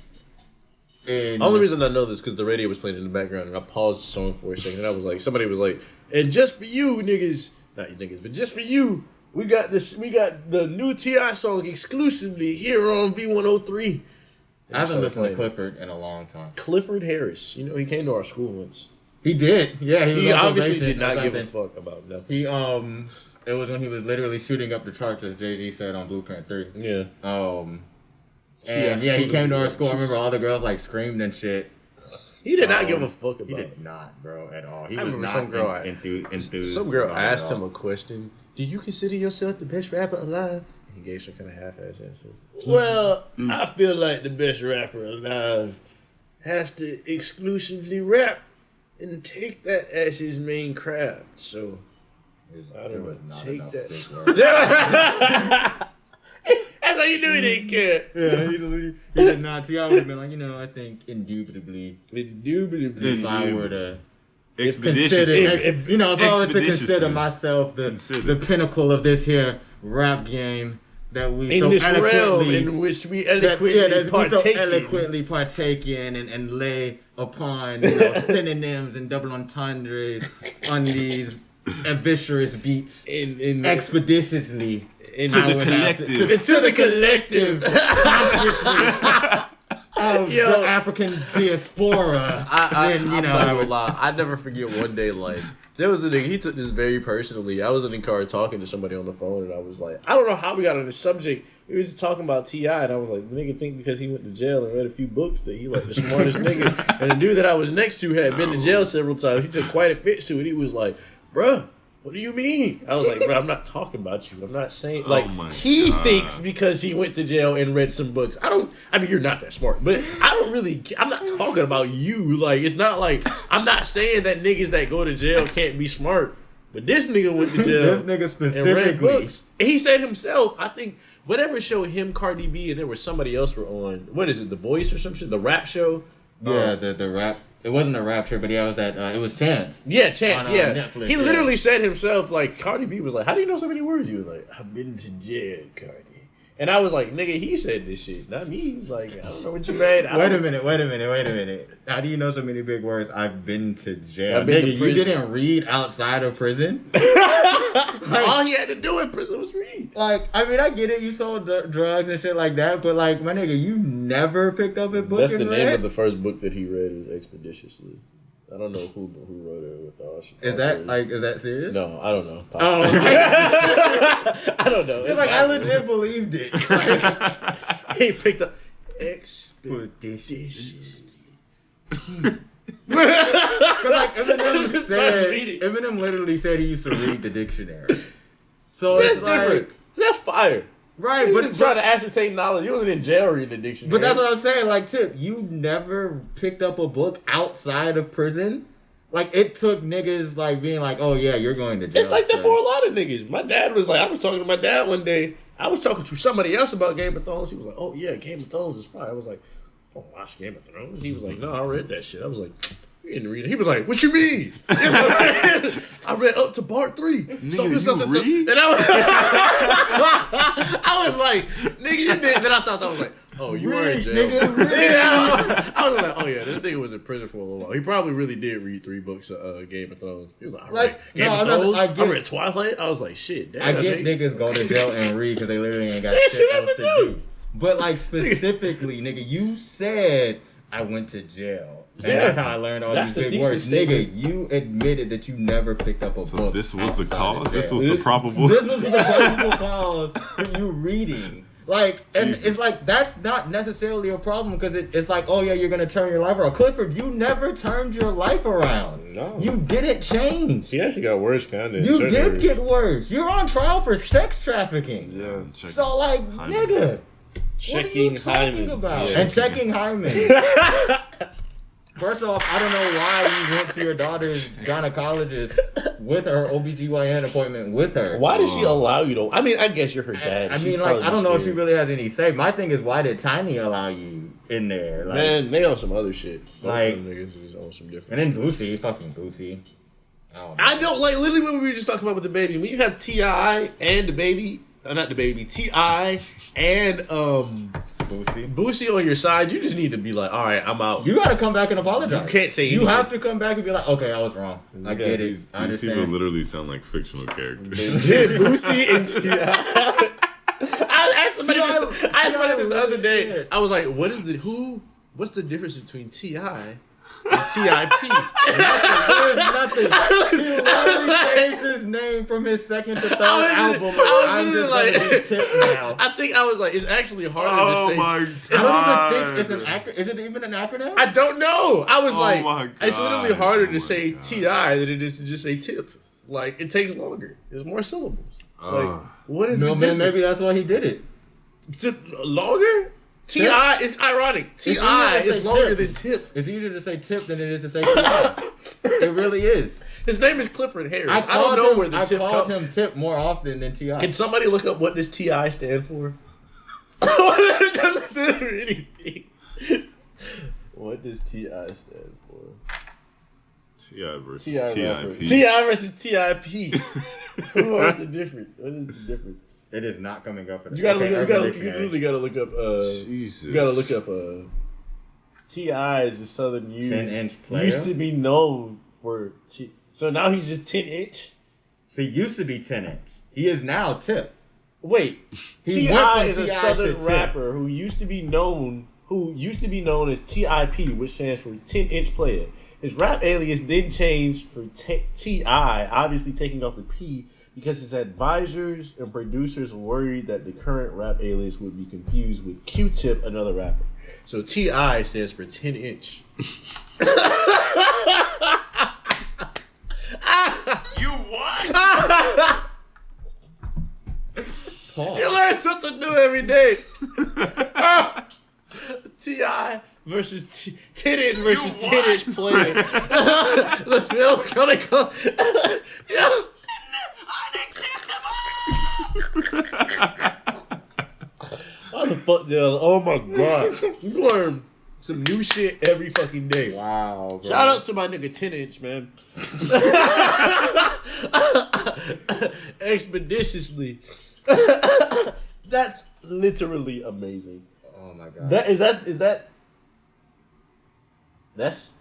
The only reason I know this because the radio was playing in the background and I paused the song for a second and I was like, somebody was like, and just for you niggas, not you niggas, but just for you, we got the new T.I. song exclusively here on V103. I haven't listened to Clifford in a long time. Clifford Harris, he came to our school once. He did, yeah. He was on obviously probation did not or give a something. fuck about nothing. He it was when he was literally shooting up the charts, as Jay-Z said on Blueprint 3. Yeah. And yeah, he came to our school. I remember all the girls like screamed and shit. He did not give a fuck about He it. did not, bro, at all. He I was remember not enthused. some girl about it at asked him all. a question. Do you consider yourself the best rapper alive? He gave some kind of half-ass answer. Well, I feel like the best rapper alive has to exclusively rap and take that as his main craft. So I don't know. Take that. That's how you do it, ain't care. Yeah, he did not. T.I. would have been like, I think indubitably, if I were to Expeditious. if I were to consider Expeditiously. myself the pinnacle of this here rap game that we In so this realm eloquently in which we that eloquently we so partake in. eloquently partake in and lay upon synonyms and double entendres on these ambitious beats In expeditiously To the collective. into the collective. of the African diaspora. I'm not gonna lie. I never forget one day, like, there was a nigga, he took this very personally. I was in the car talking to somebody on the phone, and I was like, I don't know how we got on this subject. We was just talking about T.I., and I was like, the nigga think because he went to jail and read a few books that he like the smartest nigga. And the dude that I was next to had been to jail several times. He took quite a fit to it. He was like, bruh, what do you mean? I was like, bro, I'm not talking about you. I'm not saying, like, he thinks because he went to jail and read some books. I mean, you're not that smart, but I'm not talking about you. Like, it's not like, I'm not saying that niggas that go to jail can't be smart, but this nigga went to jail This nigga and specifically. read books. And he said himself, I think, whatever show him, Cardi B, and there was somebody else were on, what is it, The Voice or some shit? The rap show? Yeah, the rap. It wasn't a rap show, but yeah, it was that. It was Chance. Yeah, Chance, On, yeah. Netflix, He yeah. literally said himself, like, Cardi B was like, how do you know so many words? He was like, I've been to jail, Cardi. And I was like, nigga, he said this shit, not me. He's like, I don't know what you read. Wait a minute. How do you know so many big words? I've been to jail. I've been to Nigga, you prison. didn't read outside of prison? All he had to do in prison was read. Like, I mean, I get it. You sold drugs and shit like that, but like, my nigga, you never picked up a book That's and the read? name of the first book that he read was Expeditiously. I don't know who wrote it with all shit. Is that serious? No, I don't know. Oh, okay. I don't know. It's like, I legit believed it. Like, He picked up Expeditiously. Cause like Eminem Just starts said, reading. Eminem literally said he used to read the dictionary. So So that's it's like, different. So that's fire. right? He But was just trying to ascertain knowledge. He wasn't in jail reading the dictionary. But that's what I'm saying. Like, Tip, you never picked up a book outside of prison. Like, it took niggas like being like, "Oh yeah, you're going to jail." It's like that son. for a lot of niggas. My dad was like, I was talking to my dad one day. I was talking to somebody else about Game of Thrones. He was like, oh yeah, Game of Thrones is fire. I was like, I don't watch Game of Thrones. He was like, no, I read that shit. I was like, you didn't read it. He was like, what you mean? I read up to part 3. Nigga, you read? And I was like, nigga, you did. Then I stopped. I was like, oh, you were in jail. Nigga, Yeah, I was like, oh yeah, this nigga was in prison for a little while. He probably really did read 3 books of Game of Thrones. He was like, I read Game of Thrones. I read Twilight. I was like, shit, damn. I get niggas go to jail and read because they literally ain't got Yeah, shit shit else else to to do. But like specifically, nigga, you said I went to jail. And Yeah. that's how I learned all That's these the big thesis words. statement. Nigga, you admitted that you never picked up a So book. this was the outside cause. of This jail. was the probable. This was the probable cause for you reading. Like, and Jesus. it's like, that's not necessarily a problem because it's like, oh yeah, you're going to turn your life around. Clifford, you never turned your life around. No. You didn't change. He actually got worse kind of. You did get worse. You're on trial for sex trafficking. Yeah, check So like, Hymen. nigga, checking what are you talking Hymen. about? Yeah. And checking hymen. First off, I don't know why you went to your daughter's gynecologist with her OBGYN appointment with her. Why did she allow you to? I mean, I guess you're her dad. I She mean, like, probably I don't know if she scared. really has any say. My thing is, why did Tiny allow you in there? Like, Man, they on some other shit. Both Like- of them niggas is on some different. and then shit. Boosie, fucking Boosie. Oh, I don't like literally what we were just talking about with the baby. When you have Ti and the baby, not the baby, Ti and Boosie on your side, you just need to be like, all right, I'm out. You gotta come back and apologize. You can't say You anything. have to come back and be like, okay, I was wrong. I get it. These I people understand. literally sound like fictional characters. Did Boosie and Ti? I asked somebody this the other day. I was like, what's the difference between Ti T.I.P. There's nothing. He literally changed his name from his second to third album. I'm just like, gonna be Tip now. I think I was like, it's actually harder Oh to say. my I don't even think god. it's an acronym. Is it even an acronym? I don't know. I was Oh like, my it's literally God. harder Oh to my say God. T.I. than it is to just say Tip. Like, it takes longer. There's more syllables. Like, what is No, the man, difference? maybe that's why he did it. Tip longer? T.I. is ironic. T.I. easier to is say longer Tip. than Tip. It's easier to say Tip than it is to say T.I. It really is. His name is Clifford Harris. I don't know where the Tip I called comes him Tip more often than T.I. Can somebody look up what does T.I. stand for? It doesn't stand for anything. What does T.I. stand for? T.I. versus T.I. T.I.P. T.I. versus T.I.P. What's the difference? What is the difference? It is not coming up. You gotta look. You literally gotta look up. Jesus. You gotta look up. T.I. is a Southern youth. 10-inch player? Used to be known for. So now he's just 10-inch. He used to be 10-inch. He is now Tip. Wait, He T.I. went is from a T.I. Southern to Tip. rapper who used to be known as T.I.P., which stands for 10-inch player. His rap alias then changed for T.I., obviously taking off the P because his advisors and producers were worried that the current rap alias would be confused with Q-Tip, another rapper. So T.I. stands for 10-inch. You what? You learn something new every day. T.I. versus 10-inch versus 10-inch player. The film gonna come. Yeah. How the fuck, Jill? Oh my god. You learn some new shit every fucking day. Wow, bro. Shout outs to my nigga 10-inch, man. Expeditiously. That's literally amazing. Oh my god. That's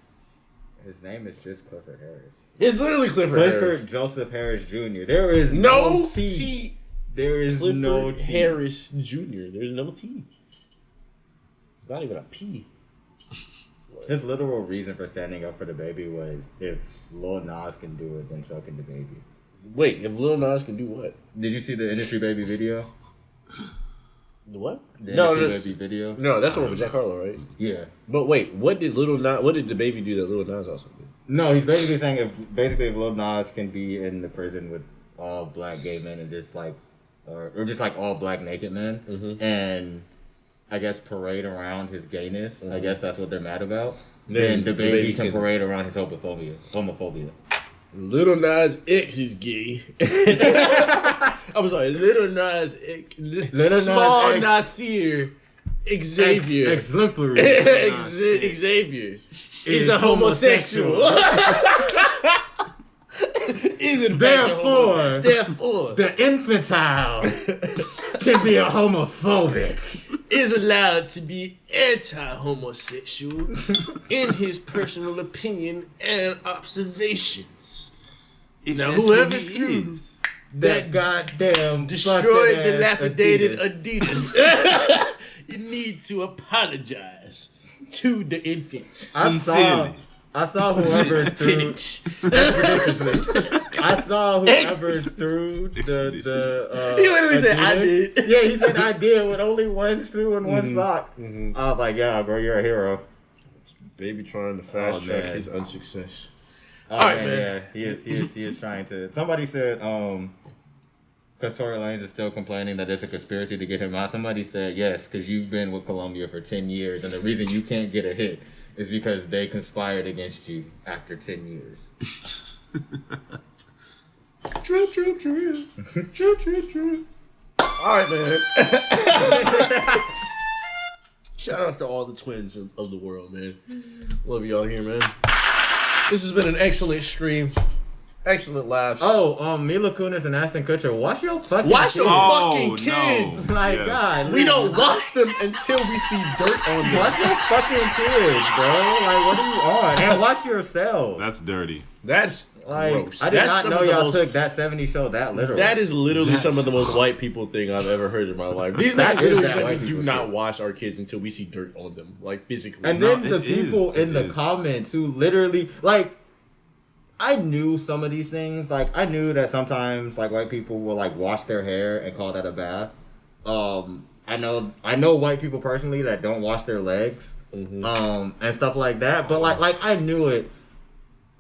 His name is just Clifford Harris. it's literally Clifford Harris. Clifford Joseph Harris Jr. There is No no T. T. There is Clifford no T. Harris Jr. There's no T. It's not even a P. His literal reason for standing up for the baby was if Lil Nas can do it, then so can the baby. Wait, if Lil Nas can do what? Did you see the Industry Baby video? The what? The No, Industry Baby video? no, that's the one with Jack Harlow, right? Yeah. But wait, what did the baby do that Lil Nas also did? No, he's basically saying if Lil Nas can be in the prison with all black gay men and just like, or just like all black naked men, and I guess parade around his gayness. I guess that's what they're mad about. Then the baby can parade around his homophobia. Lil Nas X is gay. I'm sorry, Lil Nas X. Small X. Nasir Xavier. Exemplary. Xavier. He's a homosexual. He's in Therefore, the infantile can be a homophobic. is allowed to be anti-homosexual in his personal opinion and observations. Now, whoever threw That goddamn destroyed busted-ass dilapidated Adidas. Adidas, you need to apologize to the infant. I saw whoever threw. I saw whoever threw the. He literally said, "I Adidas. did." Yeah, he said, "I did" with only one shoe and one sock. I was like, "Yeah, bro, you're a hero." Baby trying to fast track man. his unsuccess. Oh, All right, man. Yeah, he is trying to. Somebody said, because Tory Lanez is still complaining that there's a conspiracy to get him out. Somebody said, yes, because you've been with Columbia for 10 years, and the reason you can't get a hit is because they conspired against you after 10 years. True. All right, man. Shout out to all the twins of the world, man. Love y'all here, man. This has been an excellent stream. Excellent laughs. Oh, Mila Kunis and Aston Kutcher. Wash your fucking fucking kids. No. My Yes. God. We don't wash them until we see dirt on them. Wash your fucking kids, bro. Like, what are you on? And wash yourself. That's dirty. That's Like, gross. I did That's not some know of the y'all most, took that 70s show that literal. That is literally That's some of the most white people thing I've ever heard in my life. These That niggas is literally that said white we do people not shit. wash our kids until we see dirt on them, like physically. And No, then the it is. people in It the is. comments who literally, like, I knew some of these things. Like, I knew that sometimes, like, white people will, like, wash their hair and call that a bath. I know white people personally that don't wash their legs, and stuff like that. But, like I knew it.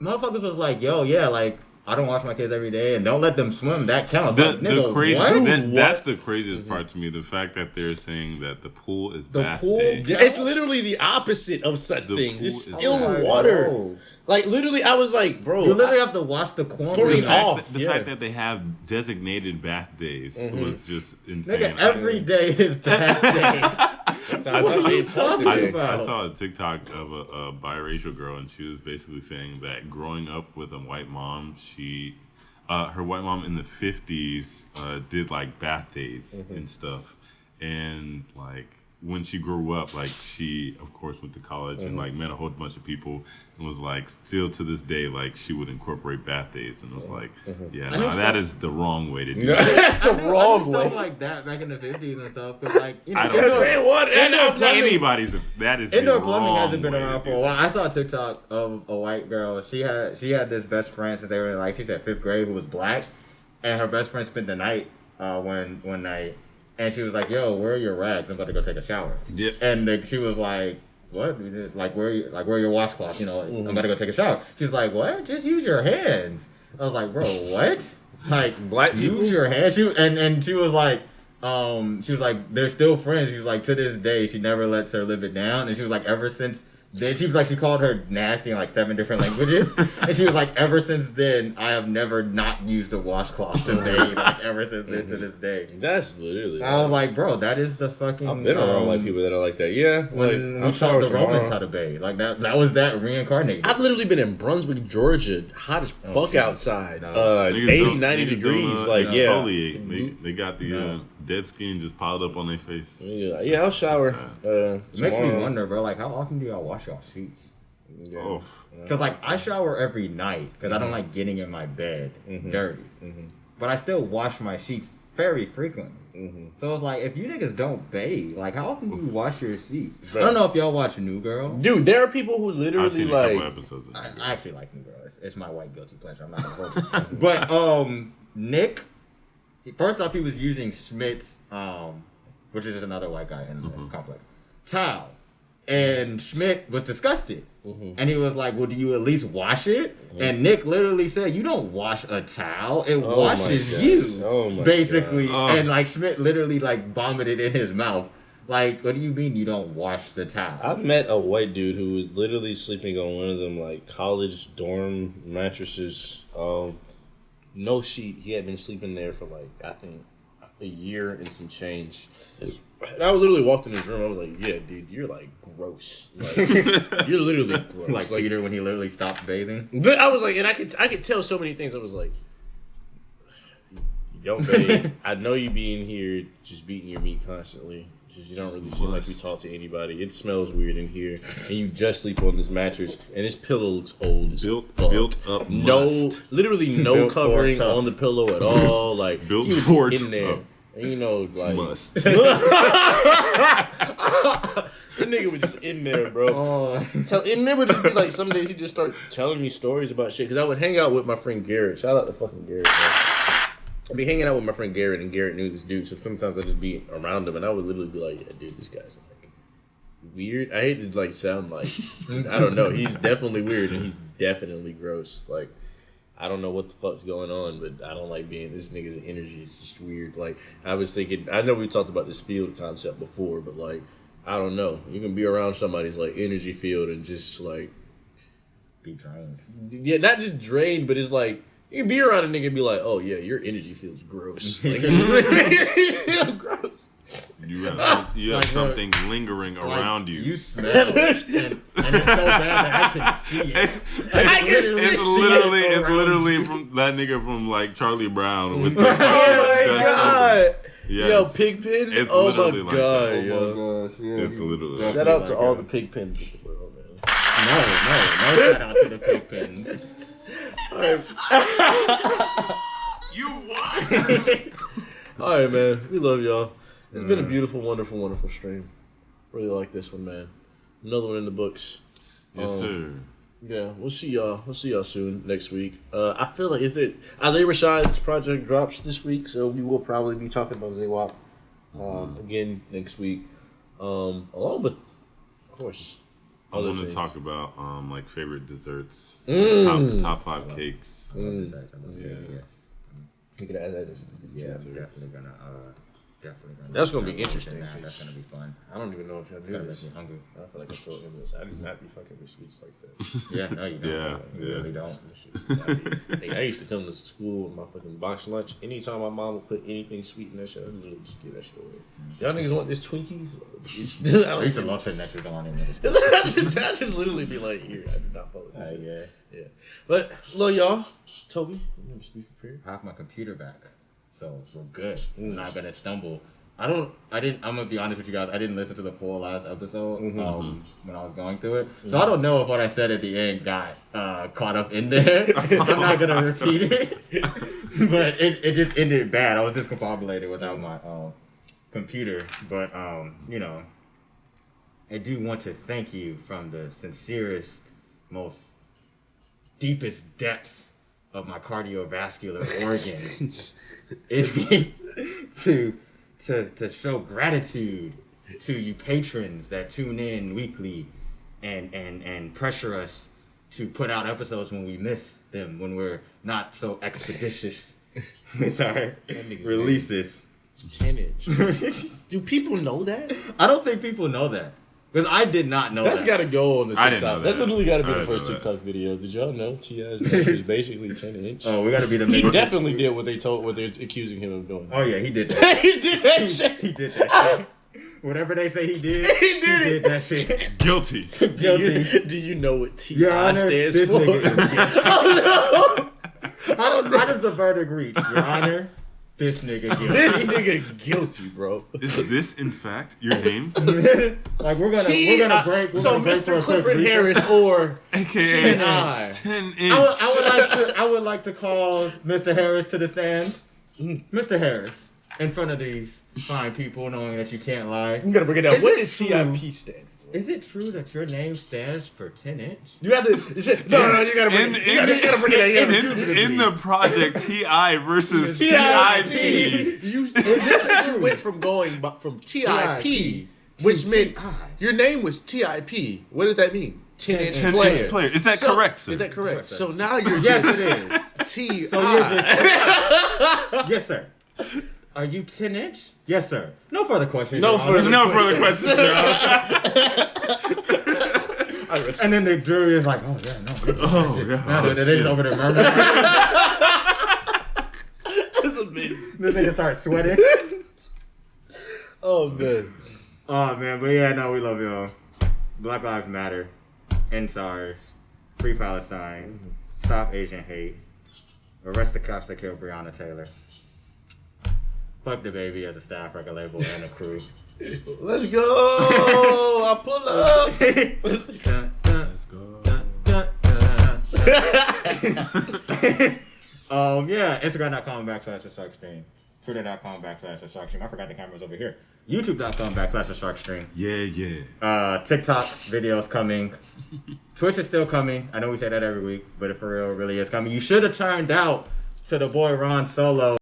Motherfuckers was like, yo, yeah, like, I don't wash my kids every day, and don't let them swim. That counts. Like, The nigga, crazy what? that's the craziest part to me. The fact that they're saying that the pool is The bath pool? day. Yeah. It's literally the opposite of such The things. It's pool is still bad. water. Bro. Like literally, I was like, bro, You literally have to wash the chlorine Chlorine off. off. The yeah. fact that they have designated bath days was just insane. Nigga, every day is bath day. sometimes What are you bathe twice a talking day. about? I saw a TikTok of a biracial girl, and she was basically saying that growing up with a white mom, her white mom in the 50s did like bath days and stuff, and like when she grew up, like she of course went to college and like met a whole bunch of people, and was like still to this day like she would incorporate bath days, and was like, yeah, no, that is the wrong way to do it. That's the I knew wrong stuff way. like that back in the 50s and stuff. Cause like, you know, I don't indoor- say what? indoor plumbing- Anybody's that is Indoor the plumbing wrong hasn't been way to around do for a it. while. I saw a TikTok of a white girl. She had this best friend since they were in, like, she said 5th grade, who was black, and her best friend spent the night one night, and she was like, "Yo, where are your rags? I'm about to go take a shower." Yeah. And she was like, "What? Like where are your washcloths? You know, I'm about to go take a shower." She was like, "What? Just use your hands." I was like, "Bro, what? Like Black people? use your hands?" And she was like. She was like, they're still friends. She was like, to this day, she never lets her live it down. And she was like, ever since then, she was like, she called her nasty in like 7 different languages. And she was like, ever since then, I have never not used a washcloth to bathe. Like, ever since then to this day. That's literally. I was like, bro, that is the fucking. I've been around like people that are like that. Yeah, When like we I'm taught sorry the Romans tomorrow. how to bathe. Like, that was that reincarnated. I've literally been in Brunswick, Georgia, hot as fuck shit. outside. No. 80, 90 degrees. Like, yeah. Exfoliate. They got the dead skin just piled up on their face. Yeah, I'll shower. It makes me tomorrow. wonder, bro, like, how often do y'all wash y'all sheets? Yeah. Oh, Because, like, I shower every night because I don't like getting in my bed dirty. But I still wash my sheets very frequently. So it's like, if you niggas don't bathe, like, how often do you wash your sheets? I don't know if y'all watch New Girl. Dude, there are people who I've literally seen a couple like. episodes of I it. actually like New Girl. It's my white guilty pleasure. I'm not gonna hold it. But Nick, first off, he was using Schmidt's, which is another white guy in the complex, towel. And Schmidt was disgusted. And he was like, well, do you at least wash it? And Nick literally said, you don't wash a towel. It Oh washes my God. Oh you. my Basically. God. And like Schmidt literally like vomited in his mouth. Like, what do you mean you don't wash the towel? I met a white dude who was literally sleeping on one of them like college dorm mattresses. No sheet. He had been sleeping there for like I think a year and some change. And I literally walked in his room. I was like, "Yeah, dude, you're like gross. Like, you're literally gross." like Peter when he literally stopped bathing. But I was like, and I could tell so many things. I was like, "You don't bathe. I know you be in here just beating your meat constantly. Just, you don't really seem like we talk to anybody. It smells weird in here, and you just sleep on this mattress, and this pillow looks old as fuck. Built up No, must. literally no Built covering for tough. on the pillow at all. Like Built he was for in there, tough. and you know, like Must. the nigga was just in there, bro. Oh, And then would just be like, some days he'd just start telling me stories about shit. Because I would hang out with my friend Garrett. Shout out to fucking Garrett, man. I'd be hanging out with my friend Garrett, and Garrett knew this dude. So sometimes I'd just be around him, and I would literally be like, yeah, dude, this guy's like weird. I hate to like sound like, I don't know. He's definitely weird, and he's definitely gross. Like, I don't know what the fuck's going on, but I don't like being this nigga's energy. It's just weird. Like, I was thinking, I know we talked about this field concept before, but like, I don't know. You can be around somebody's like energy field and just like, be drained. yeah, not just drained, but it's like, you can be around a nigga and be like, oh yeah, your energy feels gross. Like, gross. You have Like, something lingering around you. You smell it, and it's so bad that I can see it. It's literally from that nigga from like Charlie Brown with the Oh my god. Yes. Yo, Pigpen. It's Oh my literally like god, that. yo. Oh my gosh, yeah. It's literally Shout out to all the Pigpens in the world, man. No shout out to the Pigpens. You what? All right, man. We love y'all. It's been a beautiful, wonderful, wonderful stream. Really like this one, man. Another one in the books. Yes, sir. Yeah, we'll see y'all. We'll see y'all soon next week. I feel like Isaiah Rashad's project drops this week, so we will probably be talking about Z-Wop again next week. Along with, of course, I other want to things. talk about like favorite desserts, top 5 cakes. Yeah. We could add that as Yeah, I'm desserts. definitely gonna. That's gonna be interesting. That's gonna be fun. I don't even know if y'all do Gotta this. make me hungry. I feel like I told him this. I do not be fucking with sweets like that. Yeah, no, you don't. Yeah, You yeah. really don't. Hey, I used to come to school with my fucking box lunch. Anytime my mom would put anything sweet in that shit, I'd literally just give that shit away. Y'all niggas want this Twinkie? I I used to love sitting next to on him. I just literally be like, here, I do not follow this. Yeah. But, love y'all. Toby, remember to speak prepared. I have my computer back, so we're good. I'm not gonna stumble. I'm gonna be honest with you guys. I didn't listen to the full last episode when I was going through it, so I don't know if what I said at the end got caught up in there. I'm not gonna repeat it, but it just ended bad. I was discombobulated without my computer, but you know, I do want to thank you from the sincerest, most deepest depths of my cardiovascular organs to show gratitude to you patrons that tune in weekly and pressure us to put out episodes when we miss them, when we're not so expeditious with our releases. It's 10 inch. Do people know that? I don't think people know that. Because I did not know That's that. got to go on the I didn't know TikTok. that. That's literally got to be I the didn't first know that. TikTok video. Did y'all know T.I.'s neck is basically 10 inch? Oh, we gotta be the He main. definitely did what they're accusing him of doing. Oh yeah, he did that. He did that shit. He did that shit. Whatever they say he did, He did it. that shit. Guilty. Guilty. Do you know what T.I. Your Honor, stands this for? nigga is guilty. Oh, no. How does the verdict reach? Your Honor, this nigga guilty. This nigga guilty, bro. Is this in fact your name? Like we're gonna break. We're So gonna break for Mr. a quick Clifford recess. Harris or AKA T.I. 10 inch. I would like to call Mr. Harris to the stand. Mr. Harris, in front of these fine people, knowing that you can't lie. I'm gonna break it down. Is What it did true? T.I.P. stand for? Is it true that your name stands for 10 inch? You have to. No, you gotta break it. You gotta break it down. In the project TI versus T.I.P. TIP. You went from going from T.I.P., which meant your name was T.I.P. What did that mean? 10-inch 10 player. inch player. Is that correct, sir? Is that correct? So now you're Yes, just it is. T.I. So you're just. Yes, sir. Are you 10 inch? Yes, sir. No further questions. No Your Honor. further No further questions, Your Honor. And then the jury is like, oh, yeah, no. Oh, yeah. Now Oh, they're shit. over there murmuring. That's amazing. This nigga starts sweating. Oh man. Oh, man. But yeah, no, we love y'all. Black Lives Matter. End SARS. Free Palestine. Stop Asian hate. Arrest the cops that killed Breonna Taylor. Fuck Dababy as a staff record label and a crew. Let's go. I pull up. Let's go. Yeah, Instagram.com/TheSharkStream. Twitter.com/TheSharkStream. I forgot the camera's over here. YouTube.com/TheSharkStream. Yeah. TikTok videos coming. Twitch is still coming. I know we say that every week, but it for real really is coming. You should have turned out to the boy Ron Solo.